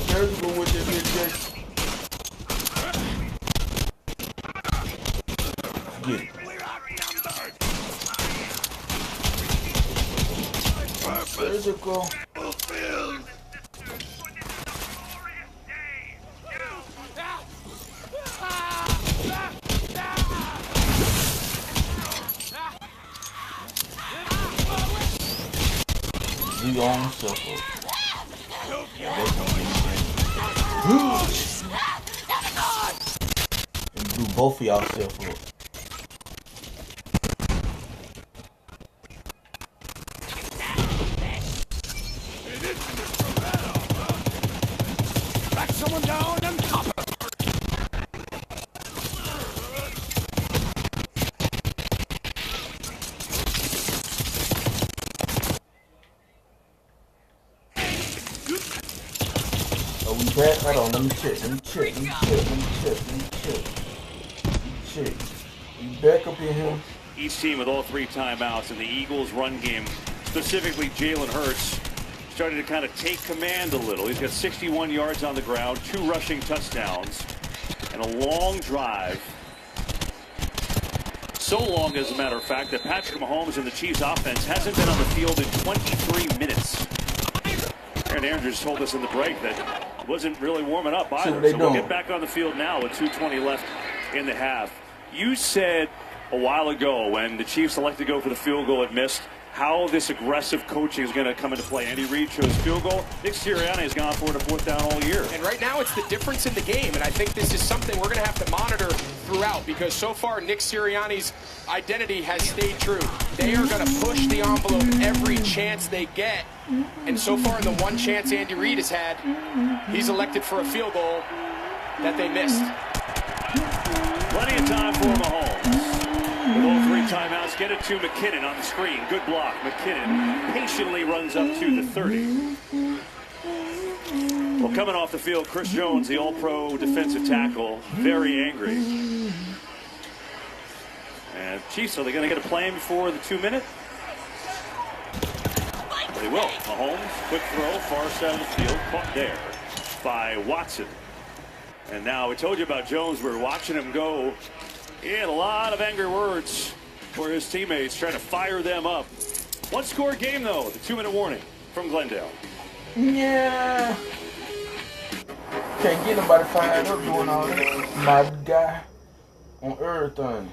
Surgical with this, Jake. Get it. Surgical. You on suffer. Yeah, that's gonna be and do both of y'all self up. Back someone down and copper. Back, hold on, let me check. You back up in here. Each team with all 3 timeouts, and the Eagles' run game, specifically Jalen Hurts, started to kind of take command a little. He's got 61 yards on the ground, 2 rushing touchdowns, and a long drive. So long, as a matter of fact, that Patrick Mahomes and the Chiefs' offense hasn't been on the field in 23 minutes. Aaron Andrews told us in the break that wasn't really warming up either. So we'll get back on the field now with 2:20 left in the half. You said a while ago when the Chiefs elected to go for the field goal and missed, how this aggressive coaching is going to come into play. Andy Reid chose field goal. Nick Sirianni has gone for it a 4th down all year. And right now it's the difference in the game, and I think this is something we're going to have to monitor throughout, because so far Nick Sirianni's identity has stayed true. They are going to push the envelope every chance they get, and so far in the one chance Andy Reid has had, he's elected for a field goal that they missed. Plenty of time for Mahomes. With all 3 timeouts, get it to McKinnon on the screen. Good block. McKinnon patiently runs up to the 30. Well, coming off the field, Chris Jones, the all-pro defensive tackle, very angry. And Chiefs, are they going to get a plan before the 2-minute? They will. Mahomes, quick throw, far side of the field, caught there by Watson. And now we told you about Jones. We were watching him go. He had a lot of angry words for his teammates, trying to fire them up. 1-score game, though. The 2-minute warning from Glendale. Yeah. Can't get nobody fired up doing all that. My guy on everything.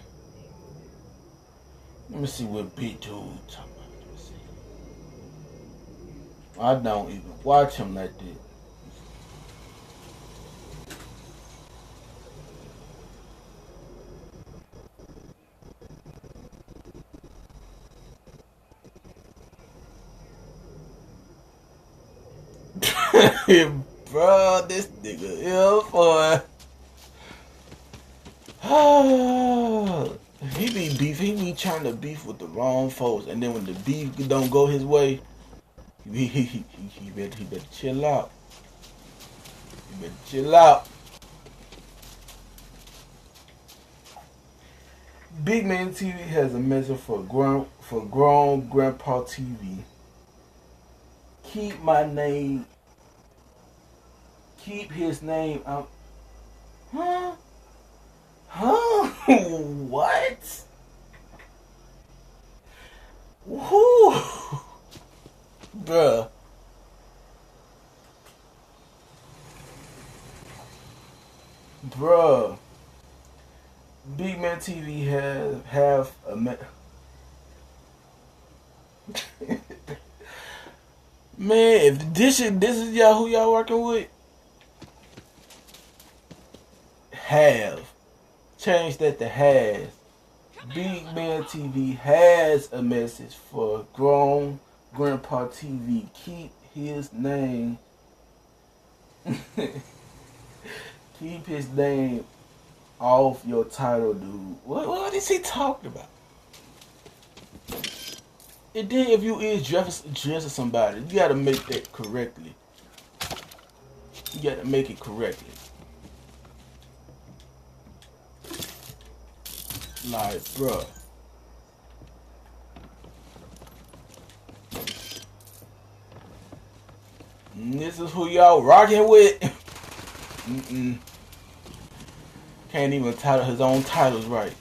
Let me see what Big Dude's talking about. Let me see. I don't even watch him like that. Bro, this nigga, yeah, boy. He be trying to beef with the wrong folks, and then when the beef don't go his way, he better chill out. He better chill out. Big Man TV has a message for grown grandpa TV. Keep his name out. Huh? What? Who? Bruh. Big Man TV have a man, if this is y'all who y'all working with, have. Change that to has. Big Man TV has a message for grown Grandpa TV. Keep his name. Keep his name off your title, dude. What is he talking about? And then if you is dressing somebody, you gotta make that correctly. You gotta make it correctly. Like, bruh. This is who y'all rocking with. Can't even title his own titles right.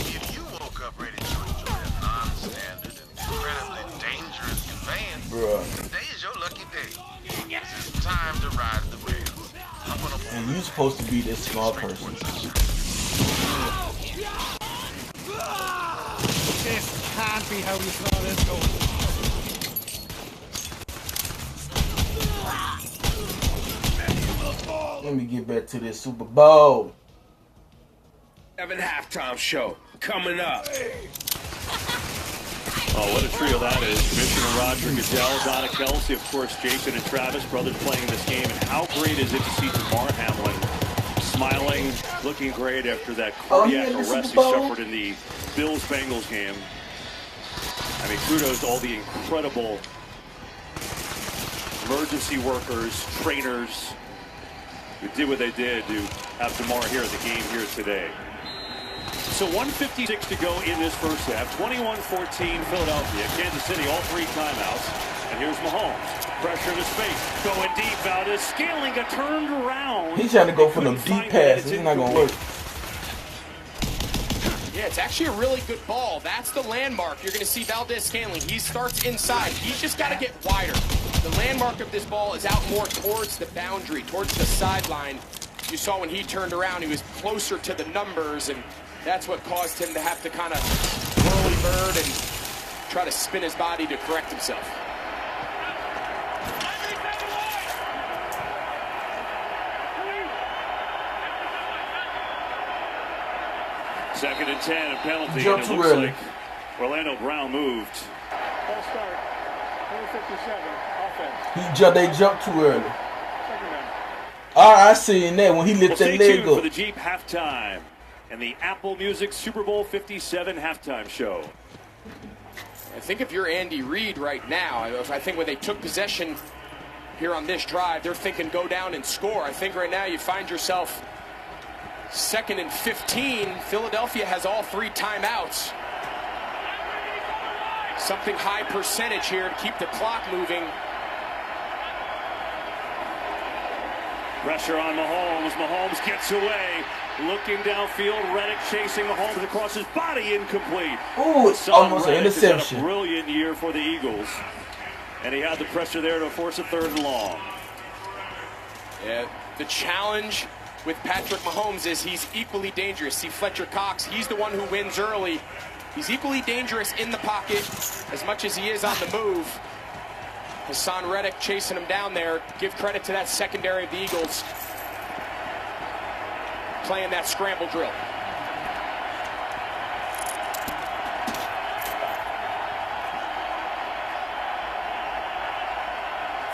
If you woke up ready to enjoy a non-standard and incredibly dangerous conveyance, Bruh. today is your lucky day. It's time to ride the rails. And you supposed to be this small person. This can't be how we saw this go. Let me get back to this Super Bowl. 7 halftime show coming up. Oh, what a trio that is. Commissioner Roger Goodell, Donna Kelsey, of course, Jason and Travis, brothers playing this game. And how great is it to see DeMar Hamlin smiling, looking great after that cardiac arrest he suffered in the Bills-Bengals game. I mean, kudos to all the incredible emergency workers, trainers, who did what they did to have DeMar here at the game here today. So 1:56 to go in this first half. 21-14 Philadelphia. Kansas City all 3 timeouts. And here's Mahomes. Pressure in his face. Going deep. Valdez scaling a turned around. He's trying to go for them deep passes. It's not going to work. Yeah, it's actually a really good ball. That's the landmark. You're going to see Valdez-Scantling. He starts inside. He's just got to get wider. The landmark of this ball is out more towards the boundary, towards the sideline. You saw when he turned around, he was closer to the numbers, and that's what caused him to have to kind of whirly bird and try to spin his body to correct himself. Second and 10, a penalty, Jump and it too looks early. like Orlando Brown moved. Ball start. 157. Offense. They jumped too early. Second down. Alright, I seen that when he lifted Well, that stay leg tuned for up. the Jeep halftime and the Apple Music Super Bowl 57 halftime show. I think if you're Andy Reid right now, I think when they took possession here on this drive, they're thinking go down and score. I think right now you find yourself 2nd and 15. Philadelphia has all 3 timeouts. Something high percentage here to keep the clock moving. Pressure on Mahomes. Mahomes gets away. Looking downfield. Reddick chasing Mahomes across his body. Incomplete. Ooh, it's Hassan almost an Reddick has had interception. a brilliant year for the Eagles. And he had the pressure there to force a 3rd and long. Yeah, the challenge with Patrick Mahomes is he's equally dangerous. See Fletcher Cox, he's the one who wins early. He's equally dangerous in the pocket as much as he is on the move. Hassan Reddick chasing him down there. Give credit to that secondary of the Eagles playing that scramble drill.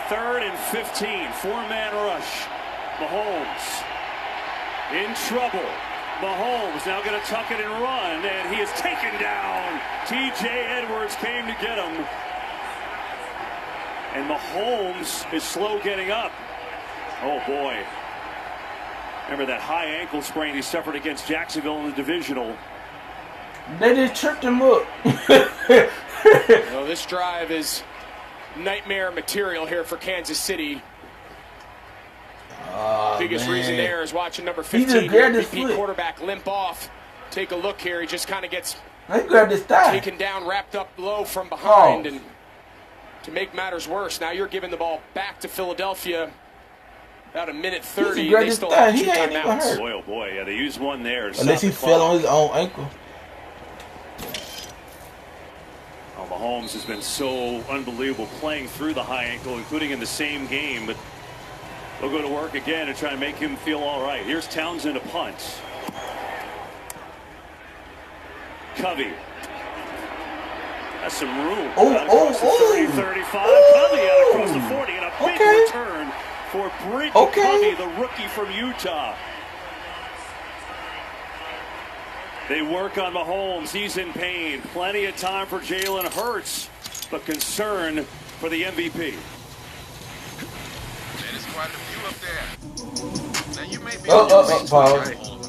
Third and 15, 4-man rush. Mahomes in trouble. Mahomes now going to tuck it and run, and he is taken down. T.J. Edwards came to get him. And Mahomes is slow getting up. Oh, boy. Remember that high ankle sprain he suffered against Jacksonville in the divisional. They just tripped him up. Well, this drive is nightmare material here for Kansas City. Biggest reason there is watching number 15, MVP quarterback, limp off. Take a look here. He just kind of gets taken down, wrapped up low from behind. And to make matters worse, now you're giving the ball back to Philadelphia. About 1:30. They still have 2 timeouts. Boy, oh boy. Yeah, they used one there. Unless he fell on his own ankle. Oh, Mahomes has been so unbelievable playing through the high ankle, including in the same game. But They'll go to work again and try to make him feel all right. Here's Townsend to punt. Covey. That's some room. Across the 30, 35. Covey out across the 40 and a big return for Bridget Covey, the rookie from Utah. They work on Mahomes. He's in pain. Plenty of time for Jalen Hurts, but concern for the MVP. There's quite a few up there. Now you may be on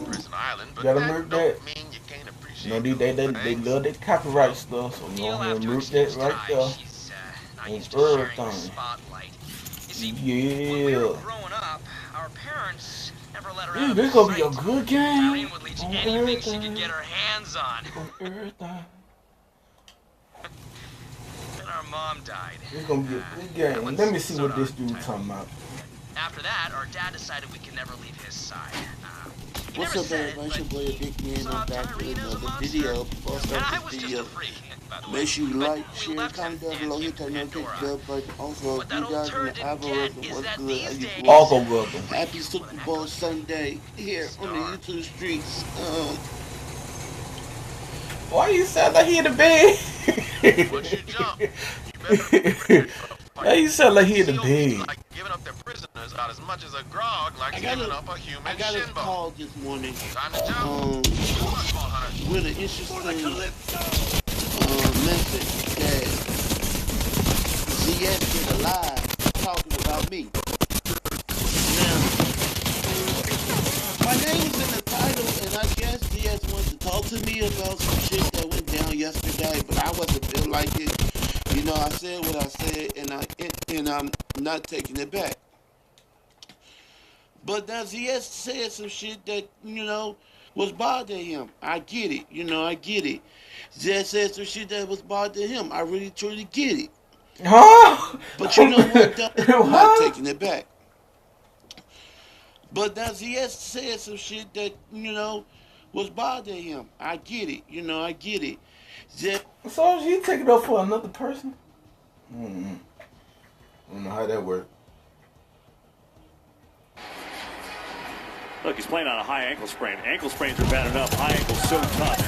Prison Island, but gotta that move don't that. mean you can't appreciate You know, they love that copyright stuff, so you know, move that right there. On everything. Yeah. Our parents never let her Dude, out this of gonna be sight. a good game. Irene would lead anything she could get her hands on. On everything. Then our mom died. It's gonna be a good game. Let me see what this dude talking about. After that, our dad decided we could never leave his side. What's up, everybody? It's your boy Big Man. I'm back with another video. Before I start this video, make sure you like, share, comment down below, hit that notification bell button. Also, if you guys in the algorithm, what's good? How you doing? Algorithm. Happy Super Bowl Sunday here on the YouTube streets. Why you sound like he in the bed? Once you jump, you better Why you sound like he in the bed? like giving up their prisoners out as much as a grog, like giving up a human I got a shin bone. call this morning Time to jump. with an interesting message that ZS did a live talking about me. Now, my name is in the title, and I guess ZS wants to talk to me about some shit that went down yesterday, but I wasn't feel like it. You know, I said what I said, and I'm not taking it back. But now ZS said some shit that, you know, was bothering him. I get it. You know, I get it. ZS said some shit that was bothering him. I really, truly get it. Huh? But you know what, though? I'm not taking it back. But now ZS said some shit that, you know, was bothering him. I get it. You know, I get it. So is he taking up for another person? I don't know how that works. Look, he's playing on a high ankle sprain. Ankle sprains are bad enough. High ankle's so tough.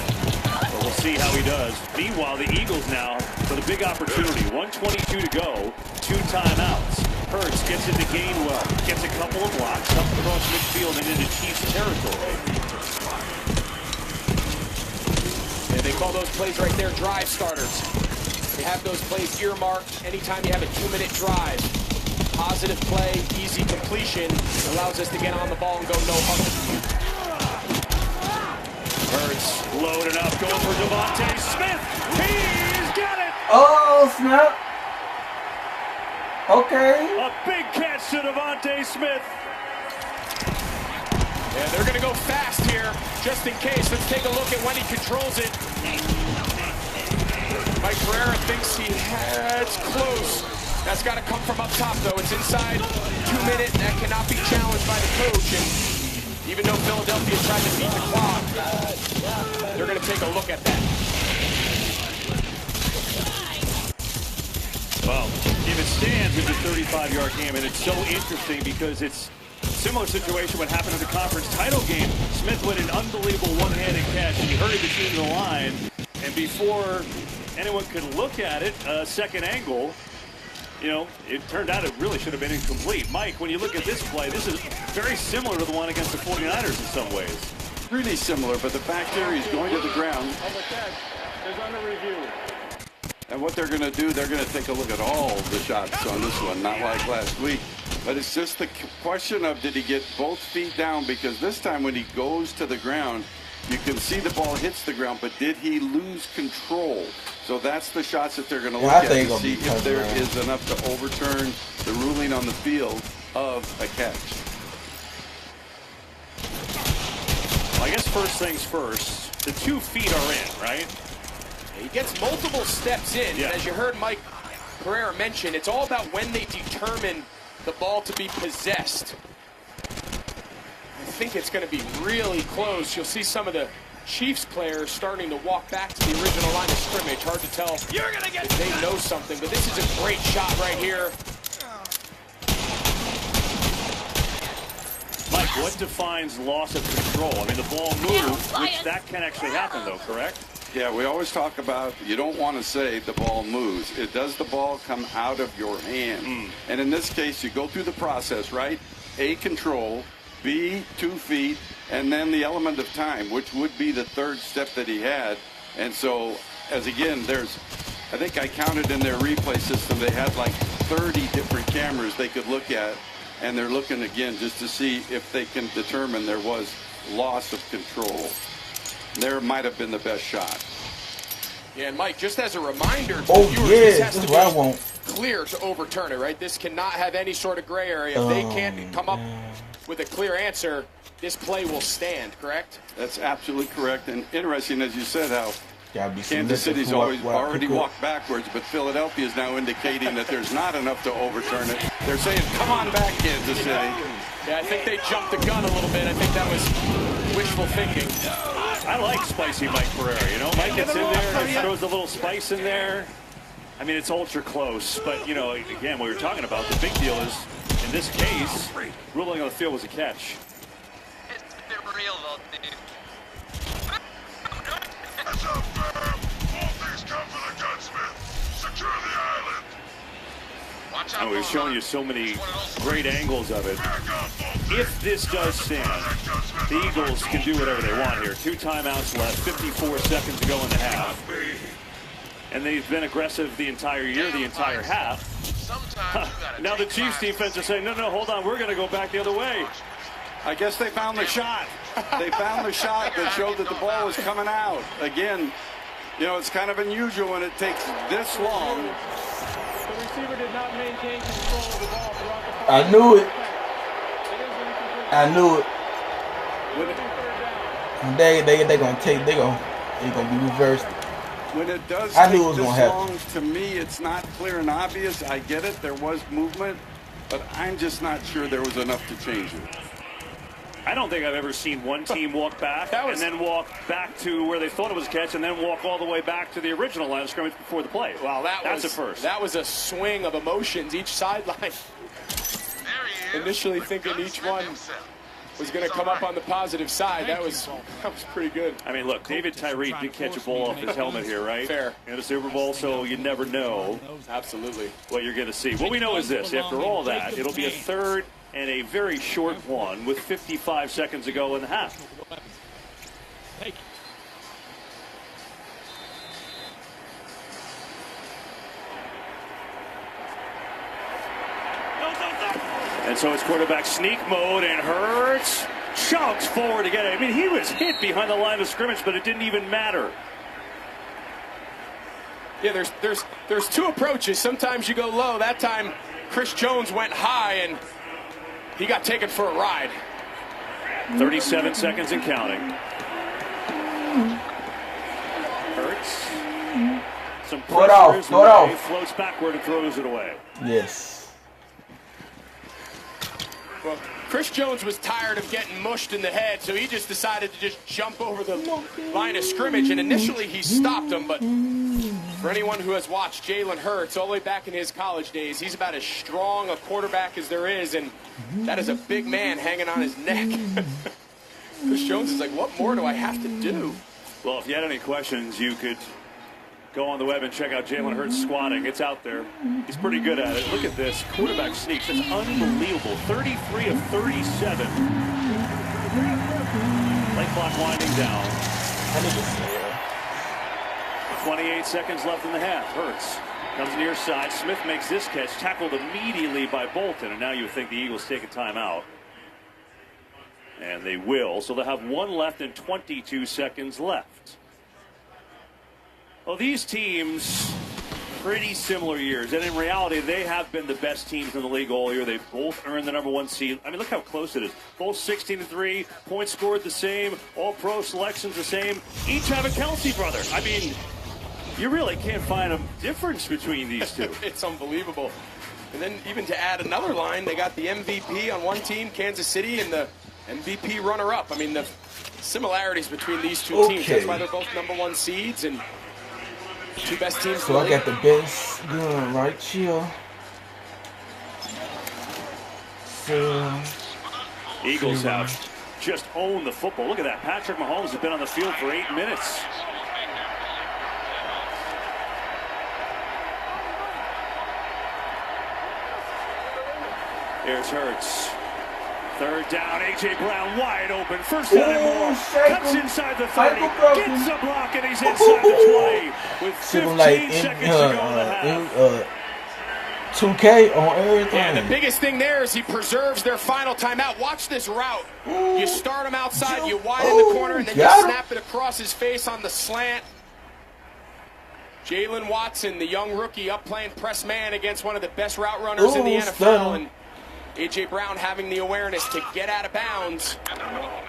But we'll see how he does. Meanwhile, the Eagles now with a big opportunity. 1:22 to go. 2 timeouts. Hurts gets into Gainwell. Gets a couple of blocks up across midfield and into Chiefs territory. Yeah, they call those plays right there drive starters. You have those plays earmarked anytime you have a 2-minute drive. Positive play, easy completion, allows us to get on the ball and go no huddle. Hurts loading up, going for Devontae Smith. He's got it! Oh, snap. Okay. A big catch to Devontae Smith. Yeah, they're going to go fast here, just in case. Let's take a look at when he controls it. Mike Pereira thinks it's close. That's got to come from up top, though. It's inside 2 minutes. That cannot be challenged by the coach. And even though Philadelphia tried to beat the clock, they're going to take a look at that. Well, if it stands, it's a 35-yard game, and it's so interesting because it's similar situation what happened in the conference title game. Smith with an unbelievable one-handed catch. He hurried the team to the line, and before anyone could look at it, second angle, you know, it turned out it really should have been incomplete. Mike, when you look at this play, this is very similar to the one against the 49ers in some ways. Really similar, but the fact there, he's going to the ground. Of the catch is under review. And what they're going to do, they're going to take a look at all the shots on this one, not like last week. But it's just the question of, did he get both feet down? Because this time when he goes to the ground, you can see the ball hits the ground, but did he lose control? So that's the shots that they're going to look at to see if there is enough to overturn the ruling on the field of a catch. Well, I guess first things first, the 2 feet are in, right? He gets multiple steps in. Yeah. And as you heard Mike Pereira mention, it's all about when they determine the ball to be possessed. I think it's going to be really close. You'll see some of the Chiefs players starting to walk back to the original line of scrimmage. Hard to tell if they know something, but this is a great shot right here. what defines loss of control? I mean, the ball moves, which that can actually happen, though, correct? Yeah, we always talk about, you don't want to say the ball moves. It does the ball come out of your hand. And in this case, you go through the process, right? A, control, B, 2 feet, and then the element of time, which would be the third step that he had. And so, as again, I think I counted in their replay system, they had like 30 different cameras they could look at, and they're looking again just to see if they can determine there was loss of control. There might have been the best shot. Yeah, and Mike, just as a reminder to the viewers, this has to be clear to overturn it, right? This cannot have any sort of gray area. If they can't come up with a clear answer, this play will stand, correct? That's absolutely correct. And interesting, as you said, how Kansas City's already walked backwards, but Philadelphia is now indicating that there's not enough to overturn it. They're saying, come on back, Kansas City. Yeah, I think they jumped the gun a little bit. I think that was wishful thinking. I like spicy Mike Pereira. You know, Mike gets in there and throws a little spice in there. I mean, it's ultra close, but, you know, again, what we were talking about, the big deal is, in this case, ruling on the field was a catch. It's real, though, dude. It's up, fam. All things come for the gunsmith. Secure the island. Watch out. And we've shown you so many great angles of it. If this does stand, the Eagles can do whatever they want here. 2 timeouts left, 54 seconds to go in the half. And they've been aggressive the entire year, the entire half. Now the Chiefs defense is saying, no, hold on, we're going to go back the other way. I guess they found the shot. They found the shot that showed that the ball was coming out. Again, you know, it's kind of unusual when it takes this long. The receiver did not maintain control of the ball throughout the play. I knew it. I knew it. They gonna be reversed. When it does I take knew it was this gonna happen. long, to me, it's not clear and obvious. I get it. There was movement, but I'm just not sure there was enough to change it. I don't think I've ever seen one team walk back and then walk back to where they thought it was a catch and then walk all the way back to the original line of scrimmage before the play. Wow, that's a first. That was a swing of emotions. Each sideline initially thinking each one was going to come up on the positive side. That was pretty good. I mean, look, David Tyree did catch a ball off his helmet here, right? Fair. In the Super Bowl, so you never know. Absolutely. What you're going to see. What we know is this. After all that, it'll be a third and a very short one with 55 seconds to go in the half. And so it's quarterback sneak mode, and Hurts chunks forward to get it. I mean, he was hit behind the line of scrimmage, but it didn't even matter. Yeah, there's 2 approaches. Sometimes you go low. That time, Chris Jones went high, and he got taken for a ride. 37 seconds and counting. Hurts. Some pressures. He floats backward and throws it away. Yes. Well, Chris Jones was tired of getting mushed in the head, so he just decided to just jump over the line of scrimmage, and initially he stopped him, but for anyone who has watched Jalen Hurts all the way back in his college days, he's about as strong a quarterback as there is, and that is a big man hanging on his neck. Chris Jones is like, what more do I have to do? Well, if you had any questions, you could go on the web and check out Jalen Hurts squatting. It's out there. He's pretty good at it. Look at this. Quarterback sneaks. It's unbelievable. 33 of 37. Play clock winding down. 28 seconds left in the half. Hurts comes near side. Smith makes this catch. Tackled immediately by Bolton. And now you would think the Eagles take a timeout. And they will. So they'll have 1 left and 22 seconds left. Well, these teams, pretty similar years. And in reality, they have been the best teams in the league all year. They've both earned the #1 seed. I mean, look how close it is. Both 16-3, points scored the same, all-pro selections the same. Each have a Kelsey brother. I mean, you really can't find a difference between these two. It's unbelievable. And then even to add another line, they got the MVP on one team, Kansas City, and the MVP runner-up. I mean, the similarities between these two teams. That's why they're both #1 seeds and 2 best teams. So I got the best gun right here. So Eagles have just owned the football. Look at that. Patrick Mahomes has been on the field for 8 minutes. Here's Hurts. Third down, A.J. Brown wide open. First down and more. Cuts inside the 30. Gets a block, and he's inside the 20 with 15 seconds to go in the half. 2K on everything. And the biggest thing there is he preserves their final timeout. Watch this route. You start him outside, you widen the corner, and then you snap it across his face on the slant. Jalen Watson, the young rookie, up playing press man against one of the best route runners in the NFL. And A.J. Brown having the awareness to get out of bounds,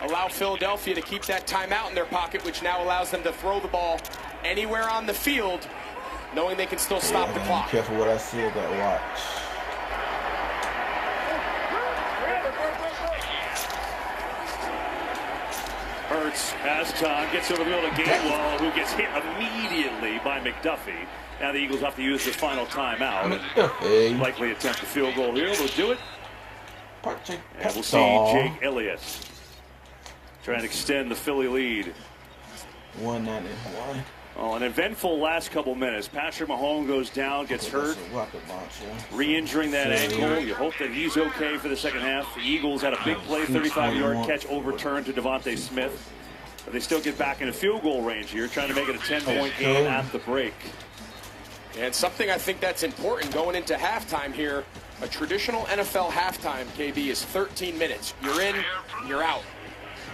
allow Philadelphia to keep that timeout in their pocket, which now allows them to throw the ball anywhere on the field, knowing they can still stop the clock. Be careful what I see at that watch. Hurts has time, gets over the middle of Gainwell, who gets hit immediately by McDuffie. Now the Eagles have to use the final timeout. Likely attempt a field goal here. They'll do it. And we'll see Jake Elliott try and extend the Philly lead. 191. Oh, an eventful last couple minutes. Patrick Mahomes goes down, gets hurt, re-injuring that ankle. You hope that he's okay for the second half. The Eagles had a big play, 35-yard catch overturned to Devontae Smith. But they still get back into field goal range here, trying to make it a 10-point game at the break. And something I think that's important going into halftime here, a traditional NFL halftime, KB, is 13 minutes. You're in, you're out.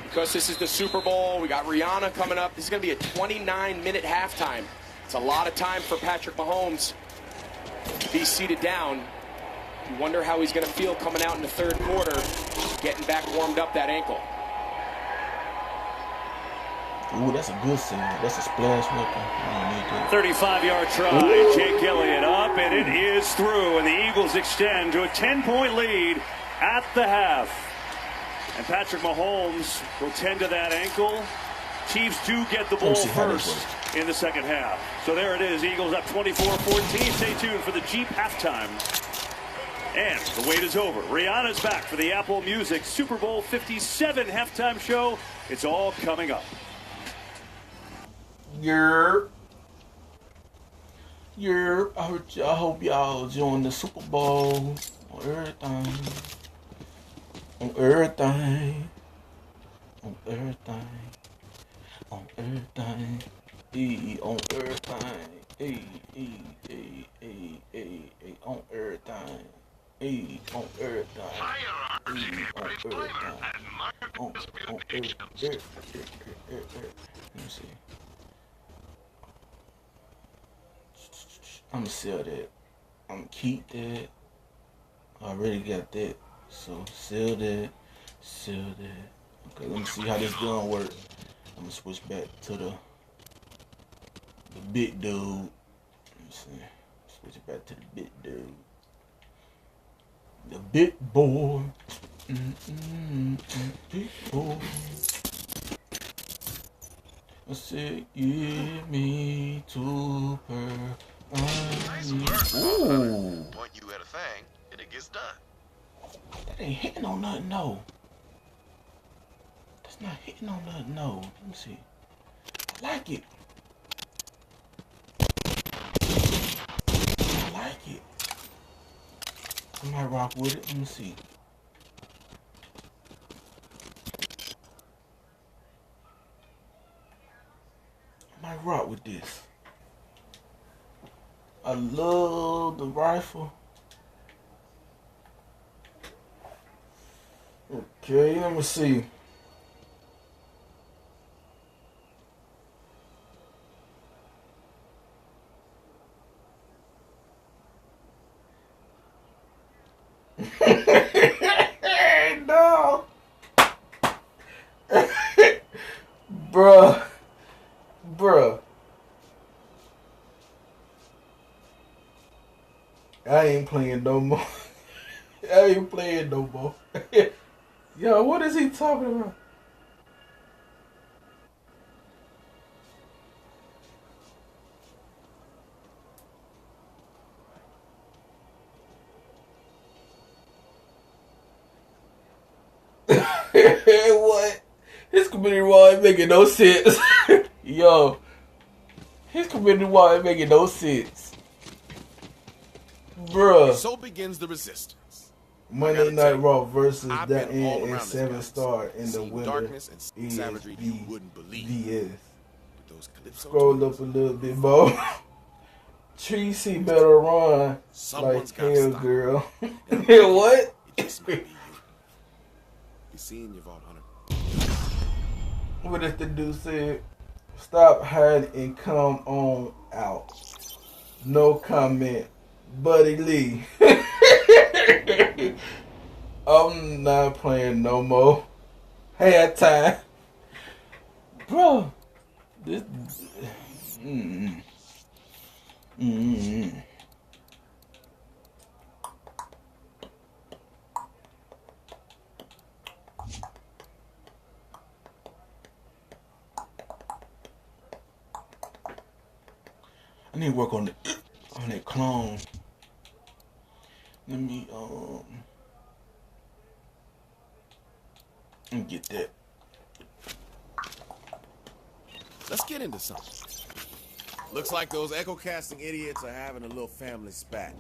Because this is the Super Bowl, we got Rihanna coming up. This is going to be a 29-minute halftime. It's a lot of time for Patrick Mahomes to be seated down. You wonder how he's going to feel coming out in the third quarter, getting back warmed up that ankle. Ooh, that's a good sign. That's a splash weapon. 35-yard try. Jake Elliott up, and it is through. And the Eagles extend to a 10-point lead at the half. And Patrick Mahomes will tend to that ankle. Chiefs do get the ball first in the second half. So there it is. Eagles up 24-14. Stay tuned for the Jeep halftime. And the wait is over. Rihanna's back for the Apple Music Super Bowl 57 halftime show. It's all coming up. I hope y'all enjoying the Super Bowl on everything. On everything. On everything. On everything. On everything. On everything. On everything. On everything. Let me see. I'm gonna sell that. I'm gonna keep that. I already got that. So sell that. Sell that. Okay, let me see how this gonna work. I'm gonna switch back to the big dude. Let me see. Switch it back to the big dude. The big boy. Big boy. I said, give me two per. Nice work. Ooh. Point you at a thing, and it gets done. That ain't hitting on nothing, no. That's not hitting on nothing, no. Let me see. I like it. I like it. I might rock with it. Let me see. I might rock with this. I love the rifle. Okay, let me see. No. Bruh. I ain't playing no more. I ain't playing no more. Yo, what is he talking about? community wall ain't making no sense. Yo, his community wall ain't making no sense. Bruh. So begins the resistance. Monday Night Raw versus that and 7-star in the winner is VS. Scroll up a little bit more. Tracy better run like hell, girl. What? What if the dude said, stop hiding and come on out? No comment. Buddy Lee. I'm not playing no more. Halftime. Bro. This. I need to work on that clone. Let me get that. Let's get into something. Looks like those echo casting idiots are having a little family spat.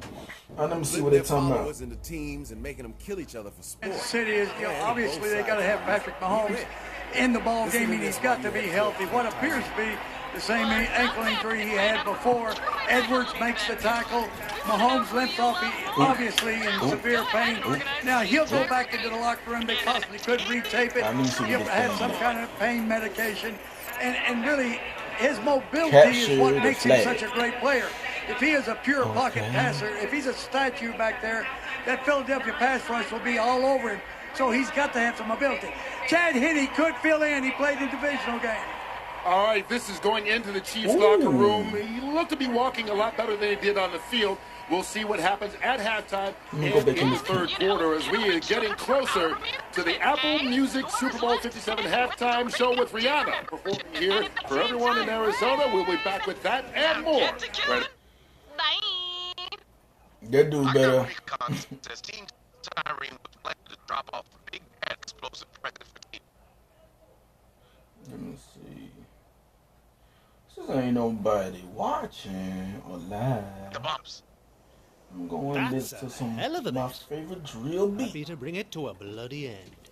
Let me see what they're talking about. Into teams and making them kill each other for sport. The city is, obviously they got to have Patrick Mahomes in the ball game, and he's got to be healthy. What appears to be the same ankle injury he had before. Edwards makes the tackle. Mahomes limps off, obviously in severe pain. Now he'll go back into the locker room. They possibly could retape it. He'll have some kind of pain medication, and really his mobility is what makes him such a great player. If he is a pure pocket passer, if he's a statue back there, that Philadelphia pass rush will be all over him. So he's got to have some mobility. Chad Henne could fill in. He played in divisional game. All right, this is going into the Chiefs locker room. He looked to be walking a lot better than he did on the field. We'll see what happens at halftime and in the third quarter as we are getting closer to the Apple Music Super Bowl 57 halftime show with Rihanna performing here for everyone in Arizona. We'll be back with that and more. Right. That dude better. Let me see. This ain't nobody watching or live. The bumps. I'm going to listen to some of my favorite drill beat. Happy to bring it to a bloody end.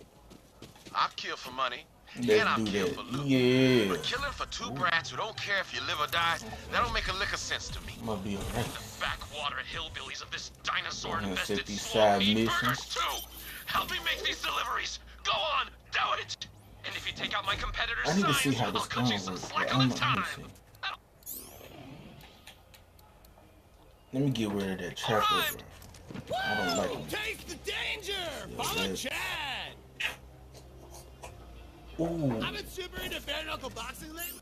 I kill for money. Let's and I do kill that. for loot. Yeah. But killing for two brats who don't care if you live or die, that don't make a lick of sense to me. Might be alright. The backwater hillbillies of this dinosaur-infested these swamp side need missions. burgers too. Help me make these deliveries. Go on, do it. And if you take out my competitor's I need to see signs, how I'll this cut you gun some works. slack I on don't the know. Let me time. see. Let me get rid of that trapper. I don't like him. Taste the danger! Follow Chad! Ooh. I've been super into bare knuckle boxing lately.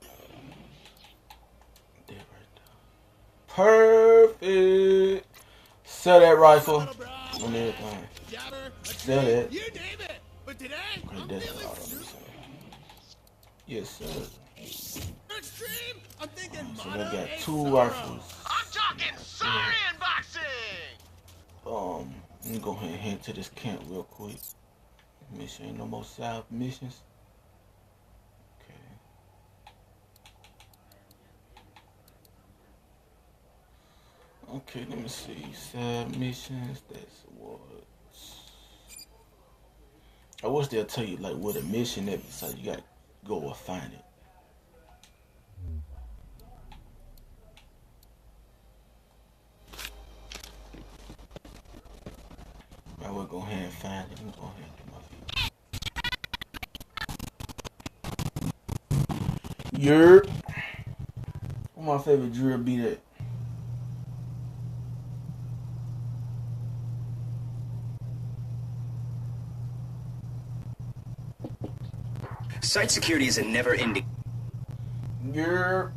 There right there. Perfect. Sell that rifle. On everything. Sell it. You name it. But today, I'm That's feeling all I'm saying. Yes, sir. extreme. I'm thinking So they got 2 rifles. I'm talking Saurian boxing! Let me go ahead and head to this camp real quick. Make sure ain't no more side missions. Okay, let me see. Side missions, that's what. I wish they'll tell you like what a mission is, so you gotta go and find it. I will go ahead and find it. Let me go ahead and do my video. Yerp. What my favorite drill beat at? Site security is a never-ending. Yerp.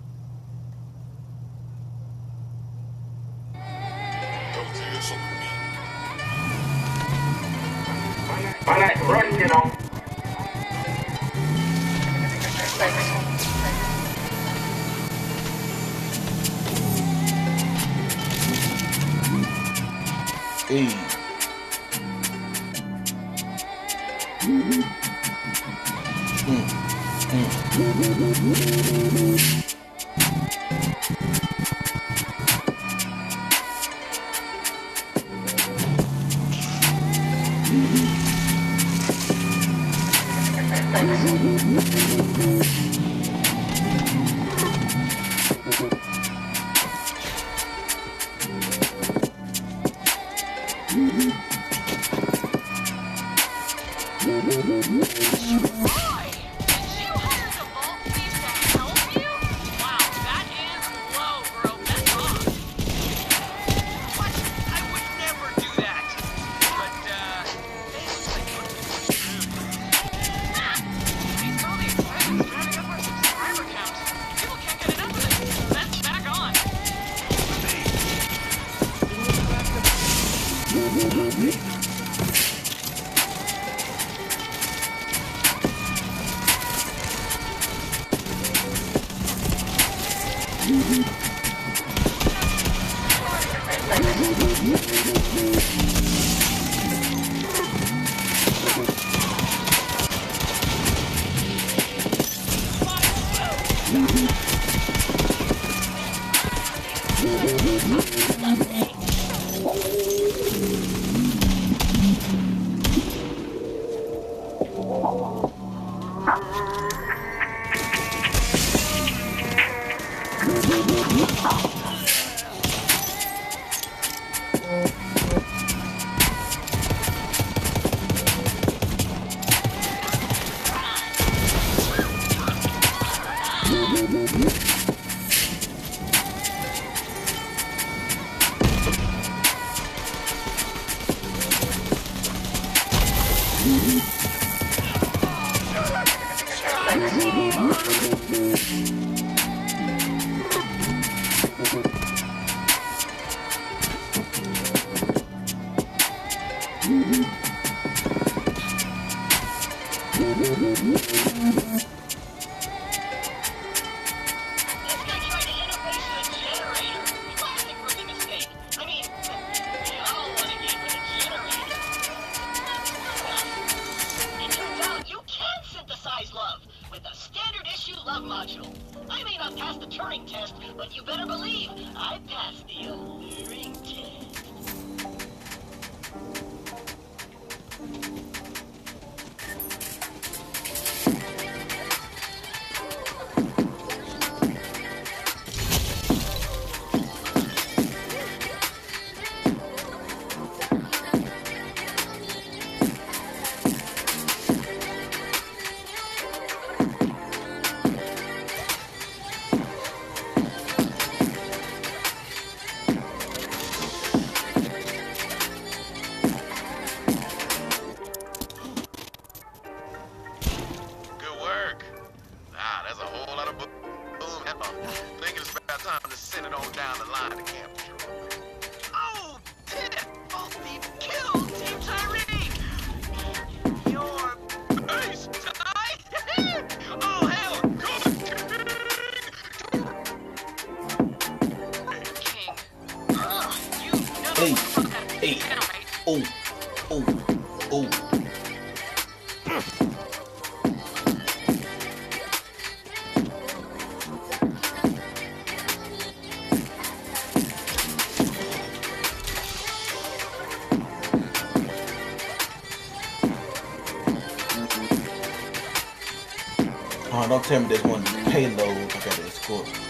I like to run, you know. Hey. Don't tell me there's one payload I gotta escort.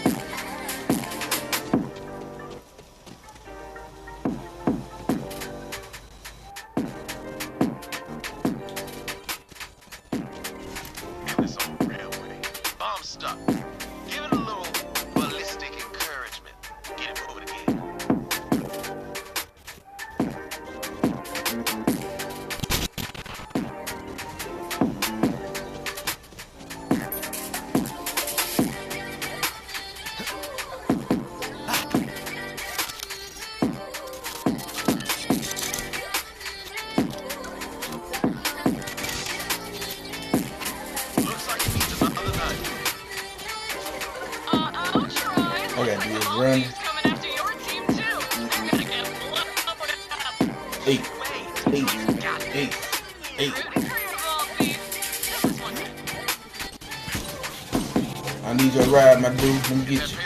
I need your ride, my dude. Let me get you.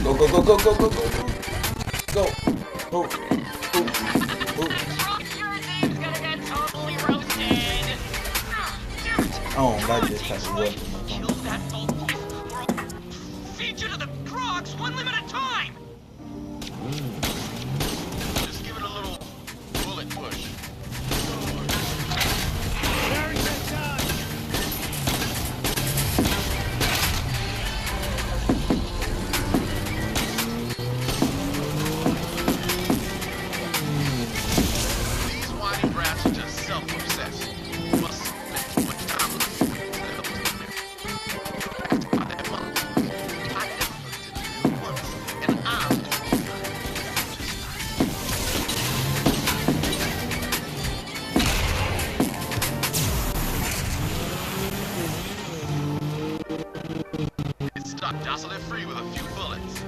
Go, go, go, go, go, go, go, go. Go. Move. I don't like this type of weapon. Feed you to the frogs, one limb at a time. Just give it a little bullet push. These whiny brats are just self-obsessed. Must spend too much time with them. Jostle it free with a few bullets.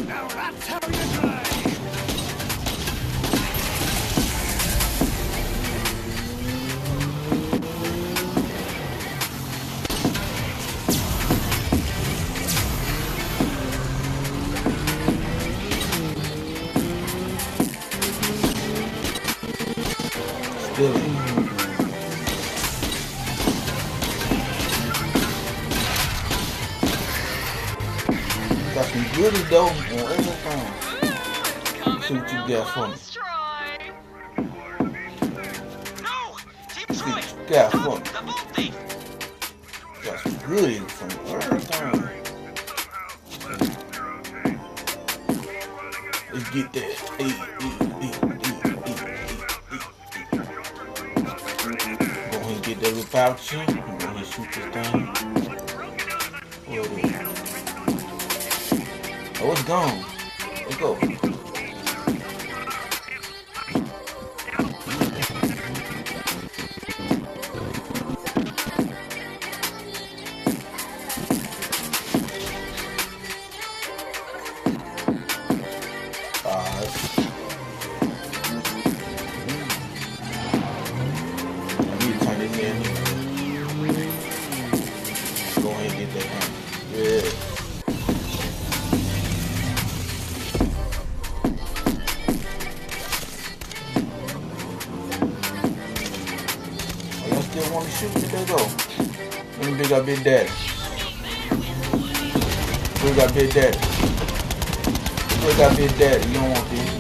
Now that's how you die. Got some goodies though on everything. See what you got for me. See what you got for me. Got some goodies from everything. Let's get that. Go ahead and get that voucher. Go ahead and shoot this thing. Oh, it's gone. Let's go. I need to turn this in. Go ahead and get that done. Yeah. Want to shoot? There they go. Let me big up Big Daddy. Big up Big Daddy. Big up Big Daddy. You don't want this.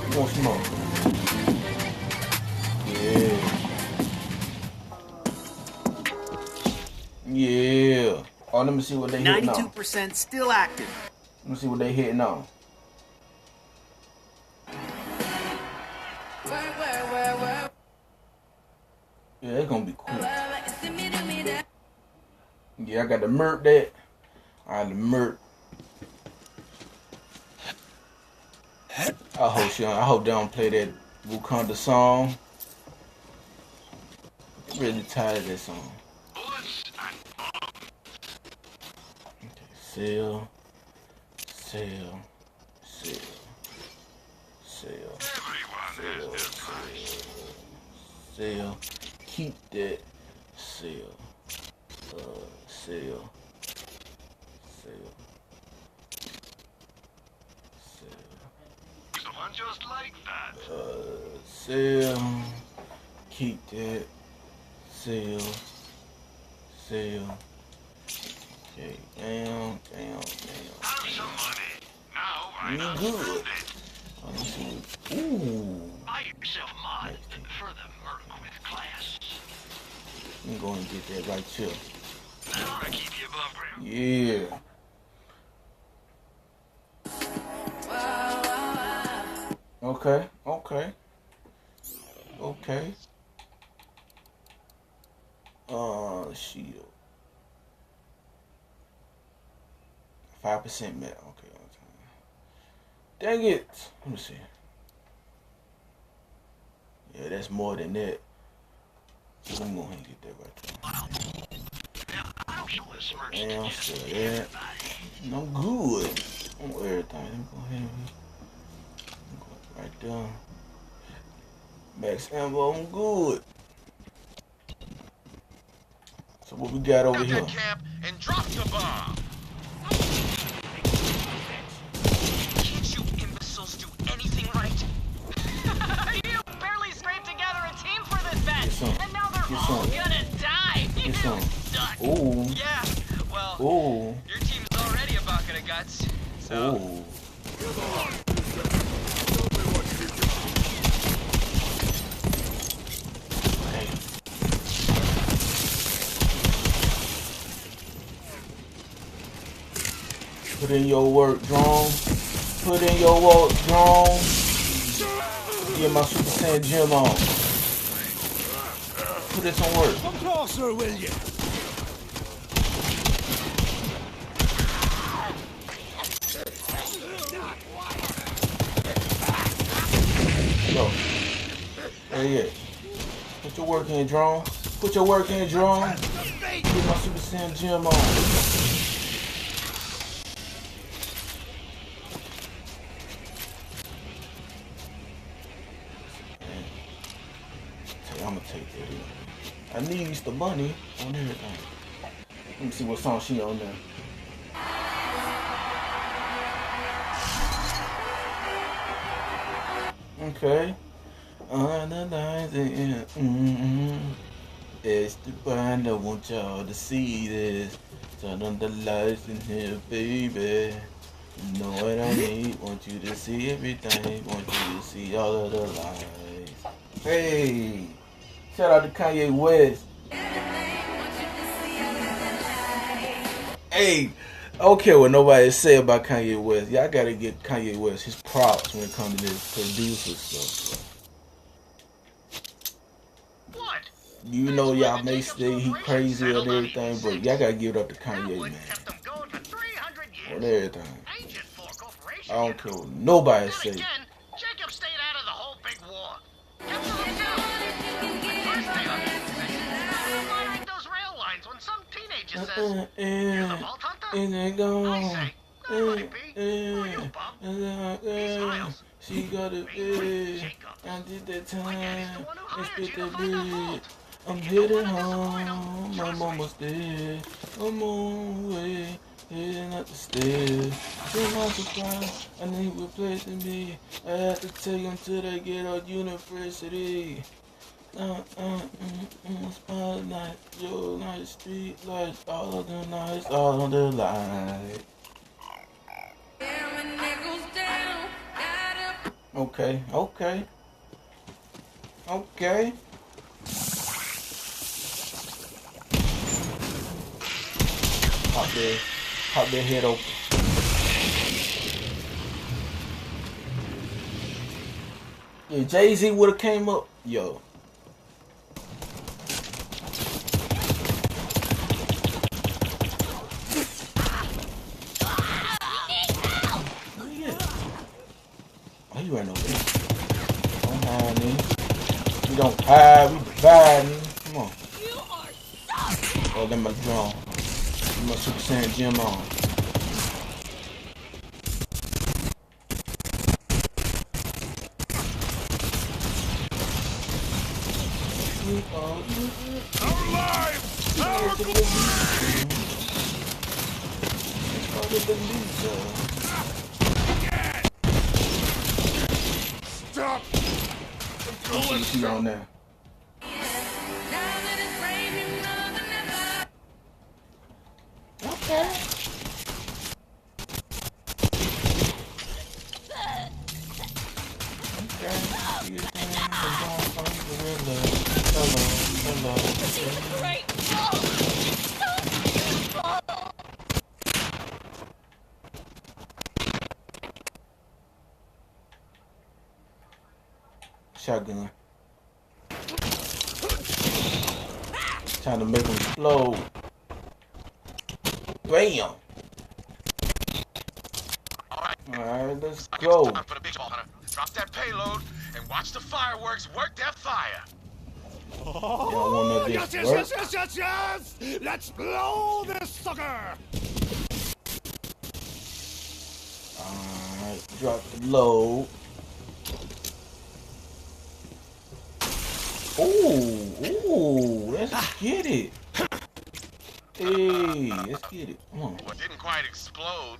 You want smoke. Yeah. Yeah. Oh, let me see what they hitting on. 92% still active. Let me see what they hitting on. Yeah, it's gonna be cool. Yeah, I got to murk that. I had to murk. I hope they don't play that Wakanda song. I'm really tired of that song. Okay, sell. Keep that. Sell. Someone just like that. Sell. Keep that. Sell. Okay, damn. Have some money. Now You good. Ooh. buy yourself a mod for the merc with class. Let me go and get that right here. That'll keep you above ground. Yeah. Okay. Shield. 5% met. Okay. Dang it. Let me see. Yeah, that's more than that. So let me go ahead and get that right there. And I'm still there. I'm good on everything. Let me go ahead and go right there. Max ammo, I'm good. So what we got over here? Camp and drop the bomb. Can't you imbeciles do anything right? You barely scraped together a team for this bet, and now they're all gonna die. You suck. Ooh. Yeah. Well, ooh. Your team's already a bucket of guts. So. Ooh. Put in your work, drone. Put in your work, drone. Get my Super Saiyan gym on. Put in some work. Come closer, will you? Go. There you go. Put your work in, drone. Put your work in, drone. Get my Super Saiyan gym on. I'm gonna take that in. I need the money on everything. Let me see what song she on there. Okay. Analyzing. It's the brand I want y'all to see this. Turn on the lights in here, baby. You know what I need. Want you to see everything. Want you to see all of the lights. Hey. Shout out to Kanye West. Hey, I don't care what nobody say about Kanye West. Y'all gotta get Kanye West his props when it comes to this producer stuff. What? You know y'all may say he crazy and everything, but y'all gotta give it up to Kanye, man. On everything. I don't care what nobody say. Jacob stayed out of the whole big war. When some teenager says, you're the Vault Hunter? I say, that might be. Who are you, Bob? He smiles. She got a bed. I did that time. I spit that bed. I'm heading home. My mama's dead. I'm on the way. Heading up the stairs. To my surprise, I need replacing me. I have to take them till they get out university. Spotlight, your light, street lights, all of the lights, all of the lights. Okay, okay. Okay. Pop their head open. Yeah, Jay-Z would have came up. Yo. Oh, you ran over there. Don't hide me. We don't hide, we dividing. Come on. Oh, let my drone. Let my Super Saiyan gym on. Our lives! Our Stop! She on there. Okay. Shotgun. Trying to make them explode. Bam! Alright, let's go. For the big ball, Hunter. Drop that payload and watch the fireworks work that fire. Oh, yes, yes, yes, yes, yes, yes! Let's blow this sucker! Alright, drop the load. Ooh, let's get it. Hey, let's get it. Come on. Well, it didn't quite explode,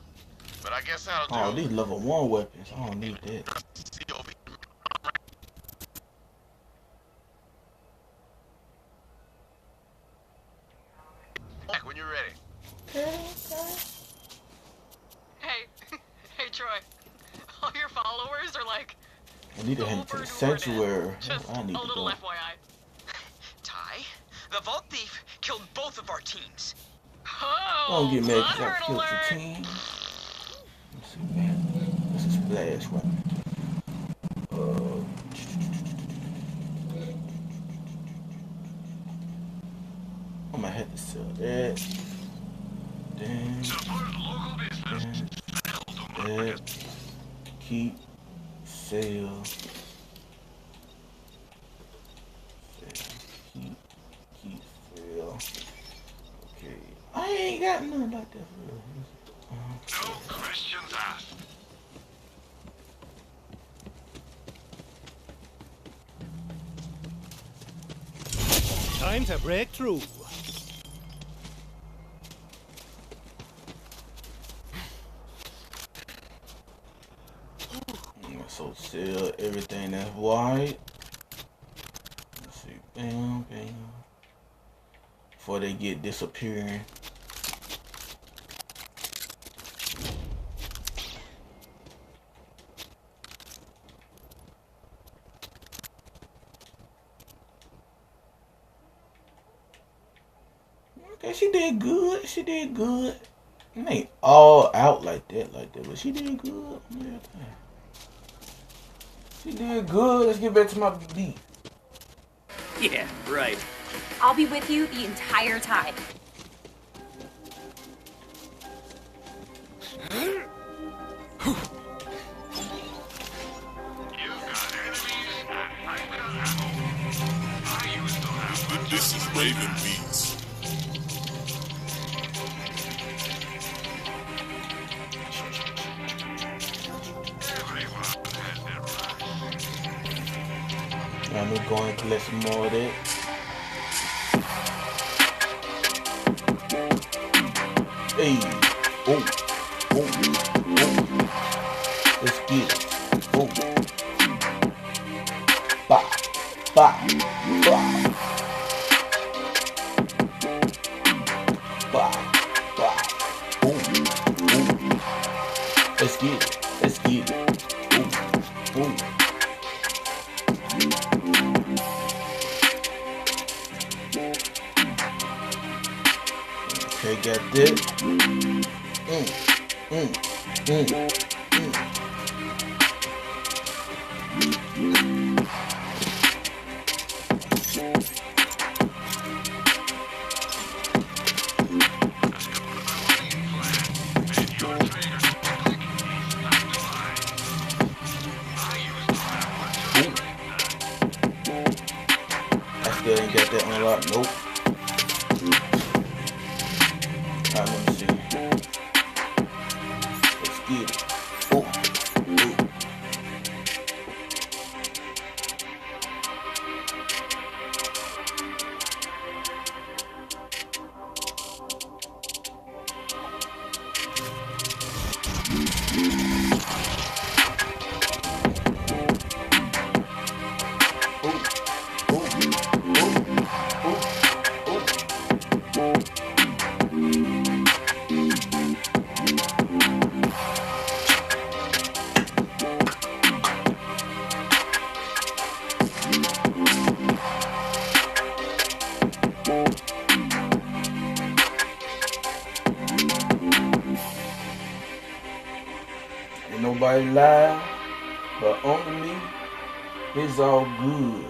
but I guess that'll do. Oh, these level 1 weapons. I don't need that. Back when you're ready. Hey, hey Troy. All your followers are like. I need to head to the sanctuary. Just I need a to little go. FYI. Ty, the Vault Thief killed both of our teams. Oh, Don't get mad because I blood killed alert. your team. Let's see, man. This is splash weapon. I'm gonna have to sell that. Then, that. Keep, sell. Keep, sell. Okay. I ain't got nothing like that for real. No questions asked. Time to break through. So sell everything that's white. Let's see, bam, bam. Before they get disappearing. Okay, she did good. She did good. It ain't all out like that, but she did good. She did good. Let's get back to my beat. Yeah, right. I'll be with you the entire time. This is Raven Beats. I'm gonna go and collect some more of that. Hey, oh, let's get it. Oh, ba, ba, ba, ba, ba. Oh, let's get it. Let's get it. Oh. Okay, got that. I still ain't got that unlocked. Nope. Let me see. Let's get it. Oh. Ain't nobody live, but on me, it's all good.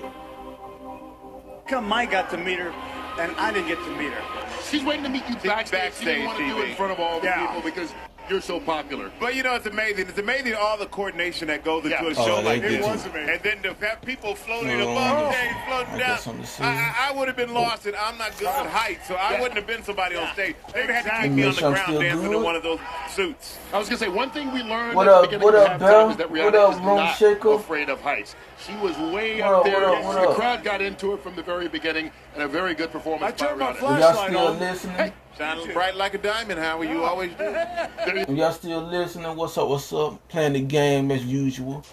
Come, Mike got to meet her, and I didn't get to meet her. She's waiting to meet you backstage. She didn't want to do it in front of all the people because you're so popular. But you know, it's amazing. It's amazing all the coordination that goes into a show like this. And then to have people floating above, floating down. I would have been lost, and I'm not good at height, so I wouldn't have been somebody on stage. They would have had to keep me on the ground dancing in one of those suits. I was going to say, one thing we learned at the beginning of halftime is that Rihanna is not afraid of heights. She was way up there. The crowd got into it from the very beginning, and a very good performance. I turned my flashlight on. Listening? Hey, shining bright like a diamond, Howard. You always do. Y'all still listening? What's up? What's up? Playing the game as usual.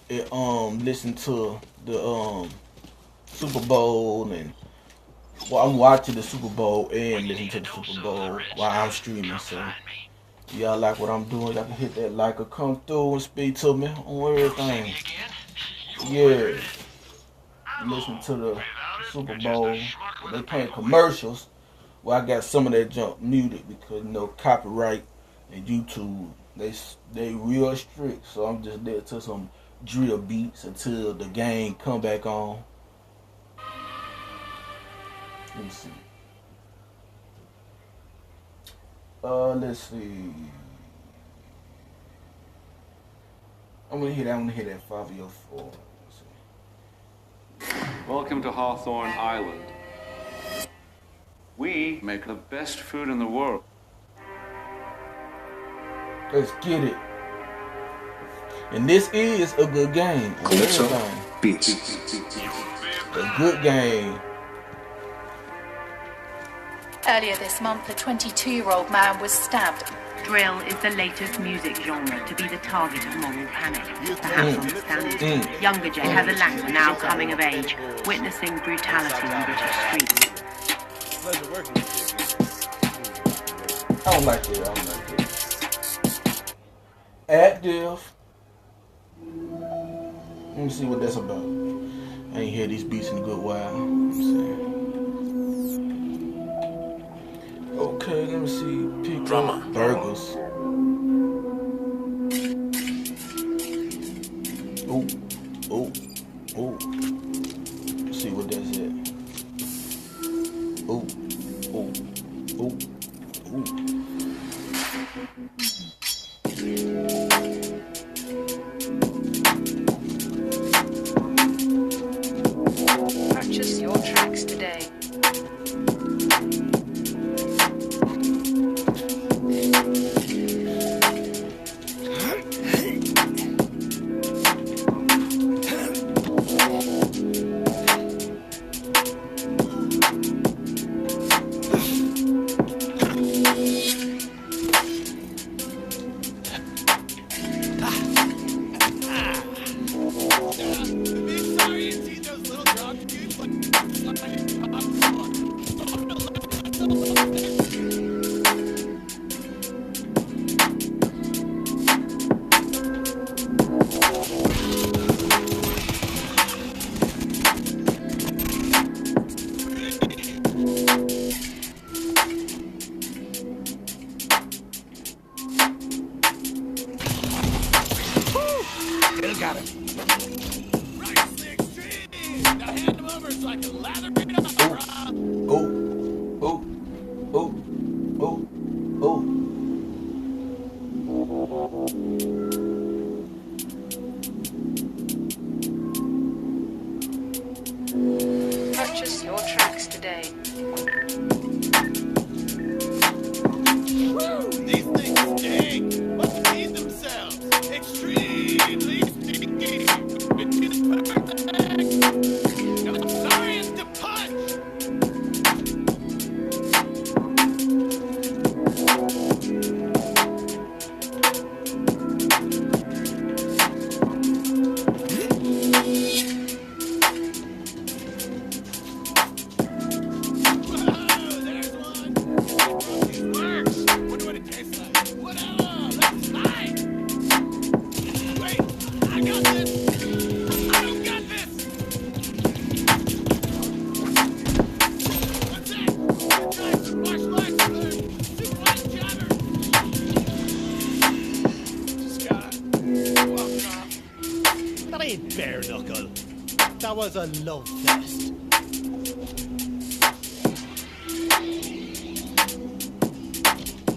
Listen to the Super Bowl, and I'm watching the Super Bowl and listening to the Super Bowl while I'm streaming. So y'all like what I'm doing? Y'all can hit that like or come through and speak to me on everything. Yeah. Listen to the Super Bowl. They playing commercials. Well, I got some of that junk muted because copyright and YouTube they real strict. So I'm just there to some drill beats until the game come back on. Let me see. Let's see. I'm gonna hit that 504. Welcome to Hawthorne Island. We make the best food in the world. Let's get it. And this is a good game. Beats. A good game. Earlier this month, a 22-year-old man was stabbed. Drill is the latest music genre to be the target of moral panic. Perhaps understandable. Younger Jay has a latter now coming of age, witnessing brutality on British streets. Pleasure working with you. I don't like it. Active. Let me see what that's about. I ain't heard these beats in a good while. Okay, let me see. Pick up burgers. Oh. Let's see what that's at. Oh. Purchase your tracks today. Purchase your tracks today. Woo! These things stink, but feed themselves. Extremely stinky. Science to punch. That ain't bare knuckle. That was a love fest.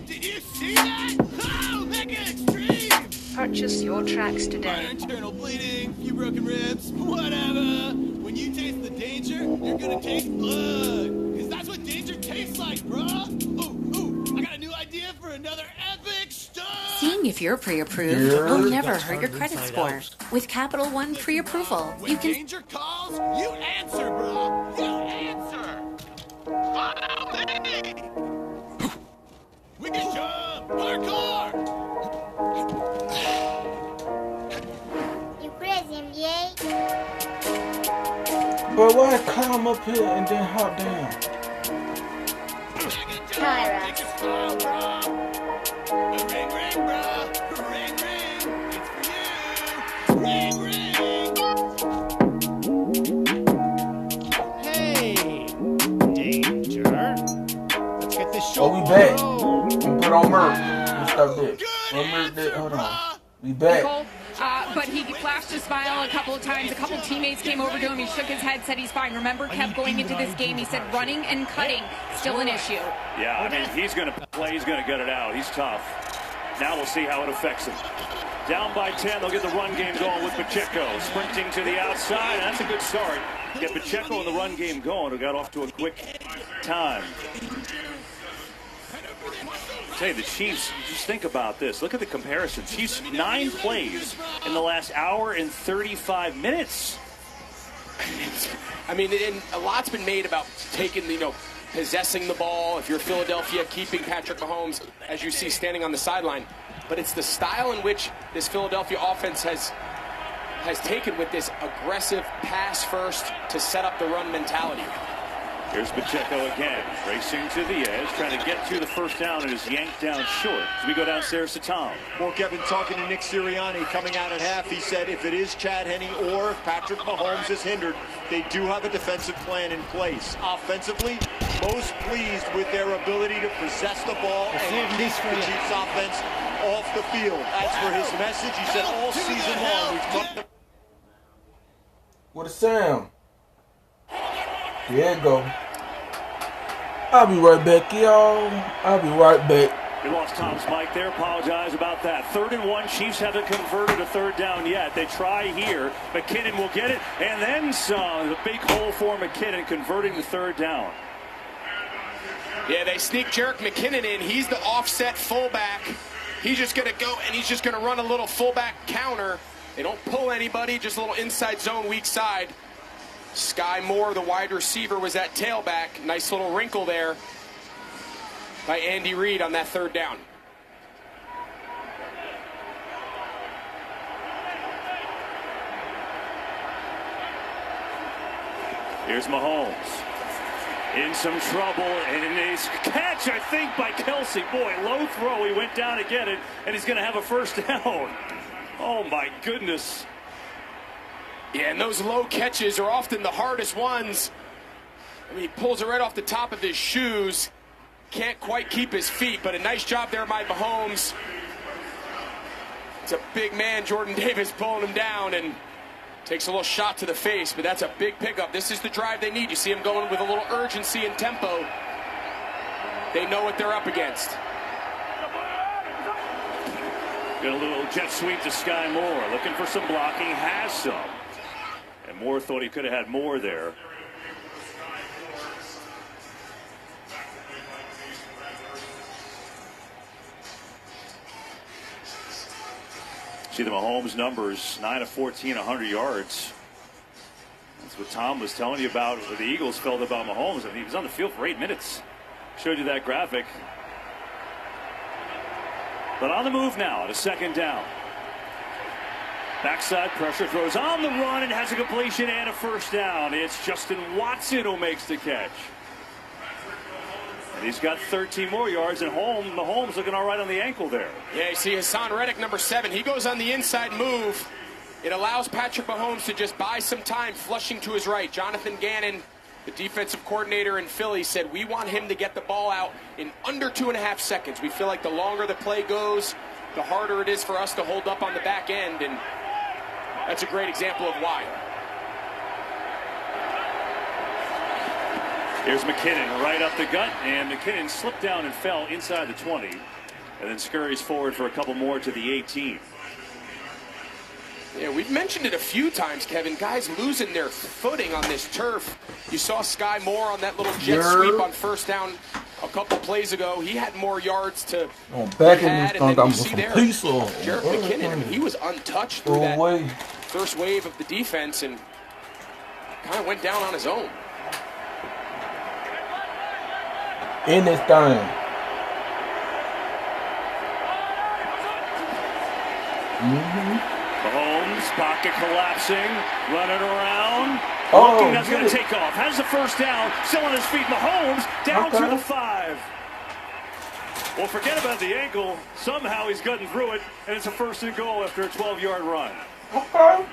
Did you see that? Oh! Purchase your tracks today. Internal bleeding, few broken ribs, whatever. When you taste the danger, you're gonna taste blood. Because that's what danger tastes like, bruh. Ooh, I got a new idea for another epic stunt. Seeing if you're pre-approved will never hurt your credit score. With Capital One pre-approval, you can... Danger calls, you answer, bruh. You answer. Follow me. We can jump. Parkour. You crazy, MJ? But why climb up here and then hop down? Tyra. Ring, ring, bruh. Ring, ring. It's for you. Ring, ring. Hey, Danger. Let's get this show. Oh, we back. We put on Merc. We start there. Hold on. We back. But he flashed a smile a couple of times. A couple of teammates came over to him. He shook his head, said he's fine. Remember, kept going into this game. He said running and cutting, still an issue. Yeah, I mean, he's going to play. He's going to get it out. He's tough. Now we'll see how it affects him. Down by 10, they'll get the run game going with Pacheco. Sprinting to the outside. That's a good start. Get Pacheco in the run game going, who got off to a quick time. Say the Chiefs, just think about this. Look at the comparison. Chiefs 9 plays in the last hour and 35 minutes. I mean, and a lot's been made about taking, possessing the ball. If you're Philadelphia, keeping Patrick Mahomes, as you see, standing on the sideline. But it's the style in which this Philadelphia offense has taken with this aggressive pass first to set up the run mentality. Here's Pacheco again, racing to the edge, trying to get to the first down, and is yanked down short. As we go downstairs to Tom. Well, Kevin, talking to Nick Sirianni coming out at half, he said if it is Chad Henne or if Patrick Mahomes is hindered, they do have a defensive plan in place. Offensively, most pleased with their ability to possess the ball and keep the Chiefs offense off the field. As for his message, he said all season long we've talked. What a sound. There you go. I'll be right back, y'all. I'll be right back. We lost Tom's mic there. Apologize about that. 3rd and 1. Chiefs haven't converted a third down yet. They try here. McKinnon will get it. And then some. The big hole for McKinnon converting the third down. Yeah, they sneak Jerick McKinnon in. He's the offset fullback. He's just going to go and he's just going to run a little fullback counter. They don't pull anybody, just a little inside zone, weak side. Sky Moore, the wide receiver, was at tailback. Nice little wrinkle there by Andy Reid on that third down. Here's Mahomes. In some trouble, and his catch, I think, by Kelsey. Boy, low throw. He went down to get it, and he's going to have a first down. Oh, my goodness. Yeah, and those low catches are often the hardest ones. I mean, he pulls it right off the top of his shoes. Can't quite keep his feet, but a nice job there by Mahomes. It's a big man, Jordan Davis, pulling him down and takes a little shot to the face, but that's a big pickup. This is the drive they need. You see him going with a little urgency and tempo. They know what they're up against. Got a little jet sweep to Sky Moore. Looking for some blocking. Has some. And Moore thought he could have had more there. See the Mahomes numbers, 9 of 14, 100 yards. That's what Tom was telling you about, what the Eagles felt about Mahomes. I mean, he was on the field for 8 minutes. Showed you that graphic. But on the move now, at a second down. Backside pressure, throws on the run and has a completion and a first down. It's Justin Watson who makes the catch. And he's got 13 more yards at home. Mahomes looking all right on the ankle there. Yeah, you see Hassan Reddick, number 7. He goes on the inside move. It allows Patrick Mahomes to just buy some time, flushing to his right. Jonathan Gannon, the defensive coordinator in Philly, said we want him to get the ball out in under 2.5 seconds. We feel like the longer the play goes, the harder it is for us to hold up on the back end, and that's a great example of why. Here's McKinnon right up the gut, and McKinnon slipped down and fell inside the 20, and then scurries forward for a couple more to the 18. Yeah, we've mentioned it a few times, Kevin. Guys losing their footing on this turf. You saw Sky Moore on that little jet sweep on first down a couple plays ago. He had more yards to back had, in and then you this see there, Jarrett McKinnon, I mean, he was untouched through that first wave of the defense and kind of went down on his own. In this thing. Mahomes, pocket collapsing, running around. Oh, looking, that's going to take off. Has the first down, still on his feet. Mahomes down to the 5. Well, forget about the ankle. Somehow he's gotten through it, and it's a 1st and goal after a 12-yard run. Well,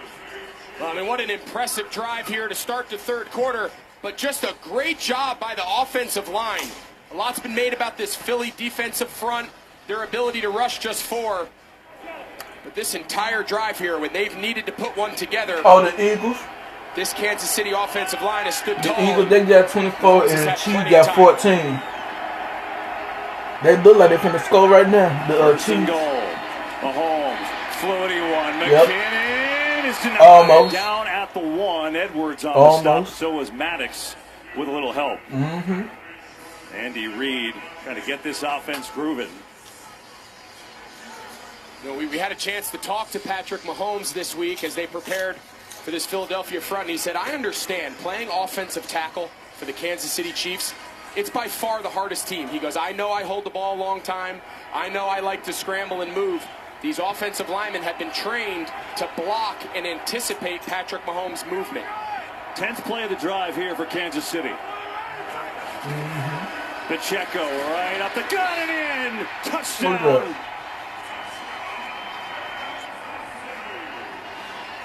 I mean, what an impressive drive here to start the third quarter, but just a great job by the offensive line. A lot's been made about this Philly defensive front, their ability to rush just 4. But this entire drive here, when they've needed to put one together. Oh, the Eagles? This Kansas City offensive line has stood tall. The Eagles, they got 24 and the Chiefs got 14. They look like they're finna score right now. The Chiefs. Goal. Mahomes, floating one. McKinnon is denied. Almost. Down at the 1. Edwards on the stop. So was Maddox with a little help. Andy Reid trying to get this offense grooving. You know, we had a chance to talk to Patrick Mahomes this week as they prepared for this Philadelphia front, and he said, I understand playing offensive tackle for the Kansas City Chiefs, it's by far the hardest team. He goes, I know I hold the ball a long time. I know I like to scramble and move. These offensive linemen have been trained to block and anticipate Patrick Mahomes' movement. 10th play of the drive here for Kansas City. Pacheco right up the gut and in. Touchdown.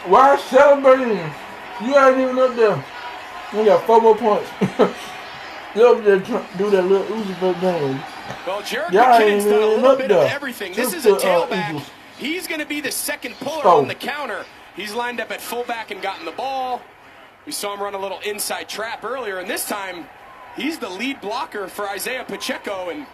Why celebrating? You ain't even up there. You got 4 more points. You up there do that little Uzi thing. Well, Jarrett McKinnon's done a little bit of everything. This is a tailback. He's going to be the second puller on the counter. He's lined up at fullback and gotten the ball. We saw him run a little inside trap earlier, and this time he's the lead blocker for Isaiah Pacheco, and